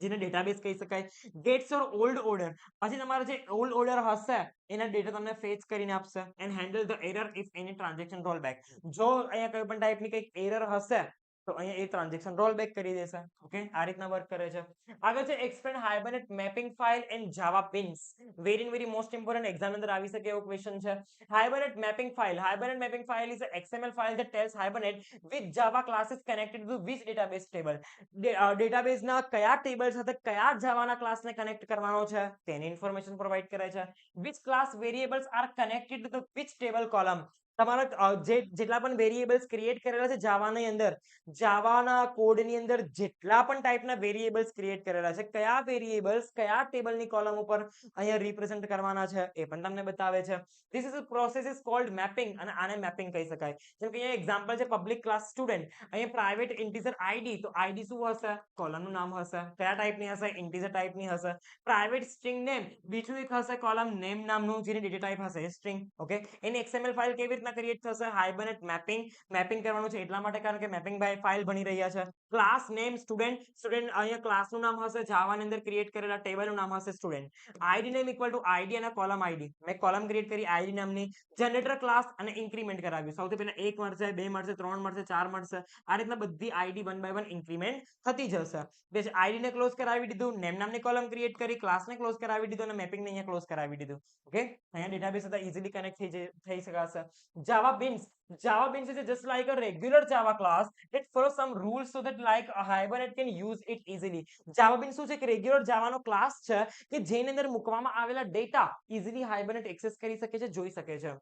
જેને ડેટાબેઝ કહી શકાય. Gets your old order. પછી તમારો જે ઓલ્ડ ઓર્ડર હશે એના ડેટા તમને ફેચ કરીને આપશે. And handle the error if any transaction roll back. જો અહીંયા કોઈ પણ ટાઈપની કંઈક એરર હશે તો અહીંયા એ ટ્રાન્ઝેક્શન રોલ બેક કરી દેશે. ઓકે, આ રીતના વર્ક કરે છે. આગળ છે explain Hibernate mapping file and Java beans. Very most important, exam અંદર આવી શકે એવો ક્વેશ્ચન છે. Hibernate mapping file. Hibernate mapping file is an XML file that tells Hibernate which Java class is connected to which database table. ડેટાબેઝના કયા table સાથે કયા જાવાના ક્લાસને connect કરવાનો છે તેની ઇન્ફોર્મેશન પ્રોવાઈડ કરે છે. which class variables are connected to the which table column. તમારા જેટલા પણ વેરિયેબલ્સ ક્રિએટ કરેલા છે જાવાની અંદર, જાવાના કોડની અંદર જેટલા પણ ટાઈપના વેરિયેબલ્સ ક્રિએટ કરેલા છે, કયા વેરિયેબલ્સ કયા ટેબલની કોલમ ઉપર અહીંયા રિપ્રેઝન્ટ કરવાના છે એ પણ તમને બતાવે છે. This is a process is cold mapping, અને આને મેપિંગ કહી શકાય. જેમ કે અહીંયા એક્ઝામ્પલ છે પબ્લિક ક્લાસ સ્ટુડન્ટ. અહીંયા પ્રાઇવેટ ઇન્ટીજર આઈડી, તો આઈડી શું હશે? કોલમનું નામ હશે. કયા ટાઈપની હશે? ઇન્ટીજર ટાઈપની હશે. પ્રાઇવેટ સ્ટ્રિંગ નેમ, બીજું એક હશે કોલમ નેમ નામનું, જેની ડેટા ટાઈપ હશે સ્ટ્રિંગ. ઓકે, એની XML ફાઇલ કેવી રીતના ક્રિએટ થશે? હાઇબરનેટ મેપિંગ કરવાનું છે એટલા માટે, કારણ કે મેપિંગ બાય ફાઇલ ભણી રહ્યા છે. Class name student. અહીંયા ક્લાસનું નામ હશે, જાવાની અંદર ક્રિએટ કરેલા ટેબલનું નામ હશે student. ID name equal two ID અને કોલમ આઈડી. મેં કોલમ ક્રિએટ કરી આઈડી નામની. જનરેટર ક્લાસ અને ઇન્ક્રીમેન્ટ કરાવ્યું. સૌથી પહેલા 1 મળશે, 2 મળશે, 3 મળશે, 4 મળશે. આ રીતના બધી ID one by one increment થતી જશે. પછી આઈડી ને ક્લોઝ કરાવી દીધું, નેમ નામની કોલમ ક્રિએટ કરી, ક્લાસને ક્લોઝ કરાવી દીધું અને મેપિંગને અહીંયા ક્લોઝ કરાવી દીધું. ઓકે, અહીંયા ડેટાબેઝ સાથે ઈઝીલી કનેક્ટ થઈ શકાશે. Java beans is just like a regular Java class that follows some rules so that like a Hibernate can use it easily. Java beans શું છે કે રેગ્યુલર જાવાનો ક્લાસ છે કે જેની અંદર મૂકવામાં આવેલા ડેટા ઇઝીલી હાઇબરનેટ એક્સેસ કરી શકે છે, જોઈ શકે છે.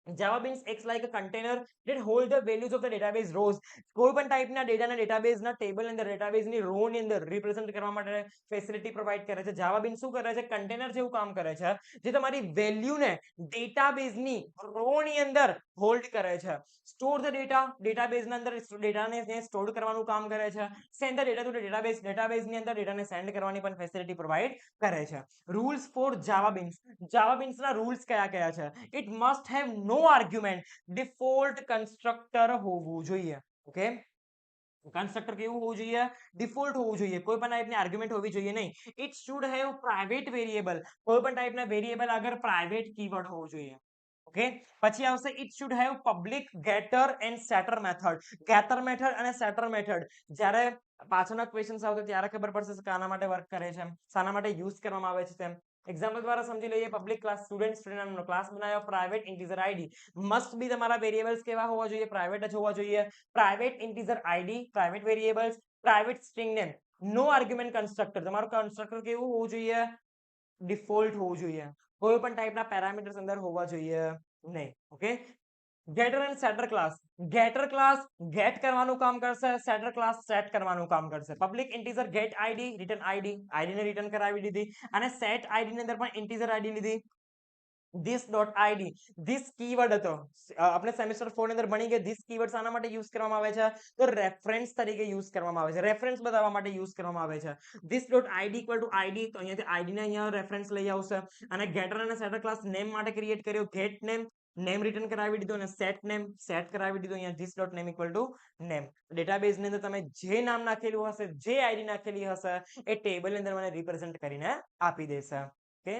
Java beans acts like a container that hold the values of the database rows. કોઈ પણ ટાઈપના ડેટાના ડેટાબેઝના ટેબલ અંદર ડેટાબેઝની રો ની અંદર રિપ્રેઝન્ટ કરવા માટે ફેસિલિટી પ્રોવાઈડ કરે છે. જાવા બીન્સ શું કરે છે? કન્ટેનર જેવું કામ કરે છે, જે તમારી વેલ્યુને ડેટાબેઝની રો ની અંદર હોલ્ડ કરે છે. સ્ટોર ધ ડેટા, ડેટાબેઝના અંદર ડેટાને સ્ટોર કરવાનું કામ કરે છે. Send the data to database, ડેટાબેઝની અંદર ડેટાને સેન્ડ કરવાની પણ ફેસિલિટી પ્રોવાઈડ કરે છે. Rules for Java beans. Java બીન્સના રૂલ્સ કયા કયા છે? It must have no argument, default constructor હોવું જોઈએ. ઓકે, કન્સ્ટ્રક્ટર કેવું હોવું જોઈએ? ડિફોલ્ટ હોવું જોઈએ, કોઈ પણ ટાઈપની આર્ગ્યુમેન્ટ હોવી જોઈએ નહીં. It should have private variable, કોઈ પણ ટાઈપના વેરિયેબલ આગળ પ્રાઇવેટ કીવર્ડ હોવું જોઈએ. ઓકે, પછી આવશે it should have public getter and setter method. Getter method અને સેટર મેથડ જ્યારે પાછળના ક્વેશ્ચન્સ આવશે ત્યારે ખબર પડશે કે આના માટે વર્ક કરે છે, શાના માટે યુઝ કરવામાં આવે છે તેમ. એક્ઝામ્પલ દ્વારા સમજી લઈએ. પબ્લિક ક્લાસ સ્ટુડન્ટ નામનો ક્લાસ બનાવ્યો, private integer ID. Must be તમારા વેરિયેબલ્સ કેવા હોવા જોઈએ? પ્રાઇવેટ જ હોવા જોઈએ. Private integer ID, private variables, private string name, no argument constructor. તમારું કન્સ્ટ્રક્ટર કેવું હોવું જોઈએ? ડિફોલ્ટ હોવું જોઈએ, કોઈ પણ ટાઈપના પેરામીટર્સ અંદર હોવા જોઈએ નહીં. Okay, getter and setter class. Getter class get કરવાનું કામ કરશે, સેટર ક્લાસ સેટ કરવાનું કામ કરશે. Public integer get ID, return ID ને રિટર્ન કરાવી દીધી, અને સેટ આઈડી ની અંદર પણ ઇન્ટીજર આઈડી લીધી. this dot id, this keyword હતો, આપણે સેમેસ્ટર 4 ની અંદર ભણી ગયા. this કીવર્ડ શાના માટે યુઝ કરવામાં આવે છે? તો રેફરન્સ તરીકે યુઝ કરવામાં આવે છે, રેફરન્સ બતાવવા માટે યુઝ કરવામાં આવે છે. this dot id equal to id, તો અહીંયાથી id ને અહીંયા રેફરન્સ લઈ આવશે. અને ગેટર અને સેટર ક્લાસ નેમ માટે ક્રિએટ કર્યો, ગેટ નેમ, નેમ રિટર્ન કરાવી દીધો, અને સેટ નેમ સેટ કરાવી દીધો. અહીંયા this dot name equal to name. Database ની અંદર તમે જે નામ નાખેલું હશે, જે આઈડી નાખેલી હશે, એ ટેબલ ની અંદર મને રિપ્રેઝન્ટ કરીને આપી દેશે. ઓકે,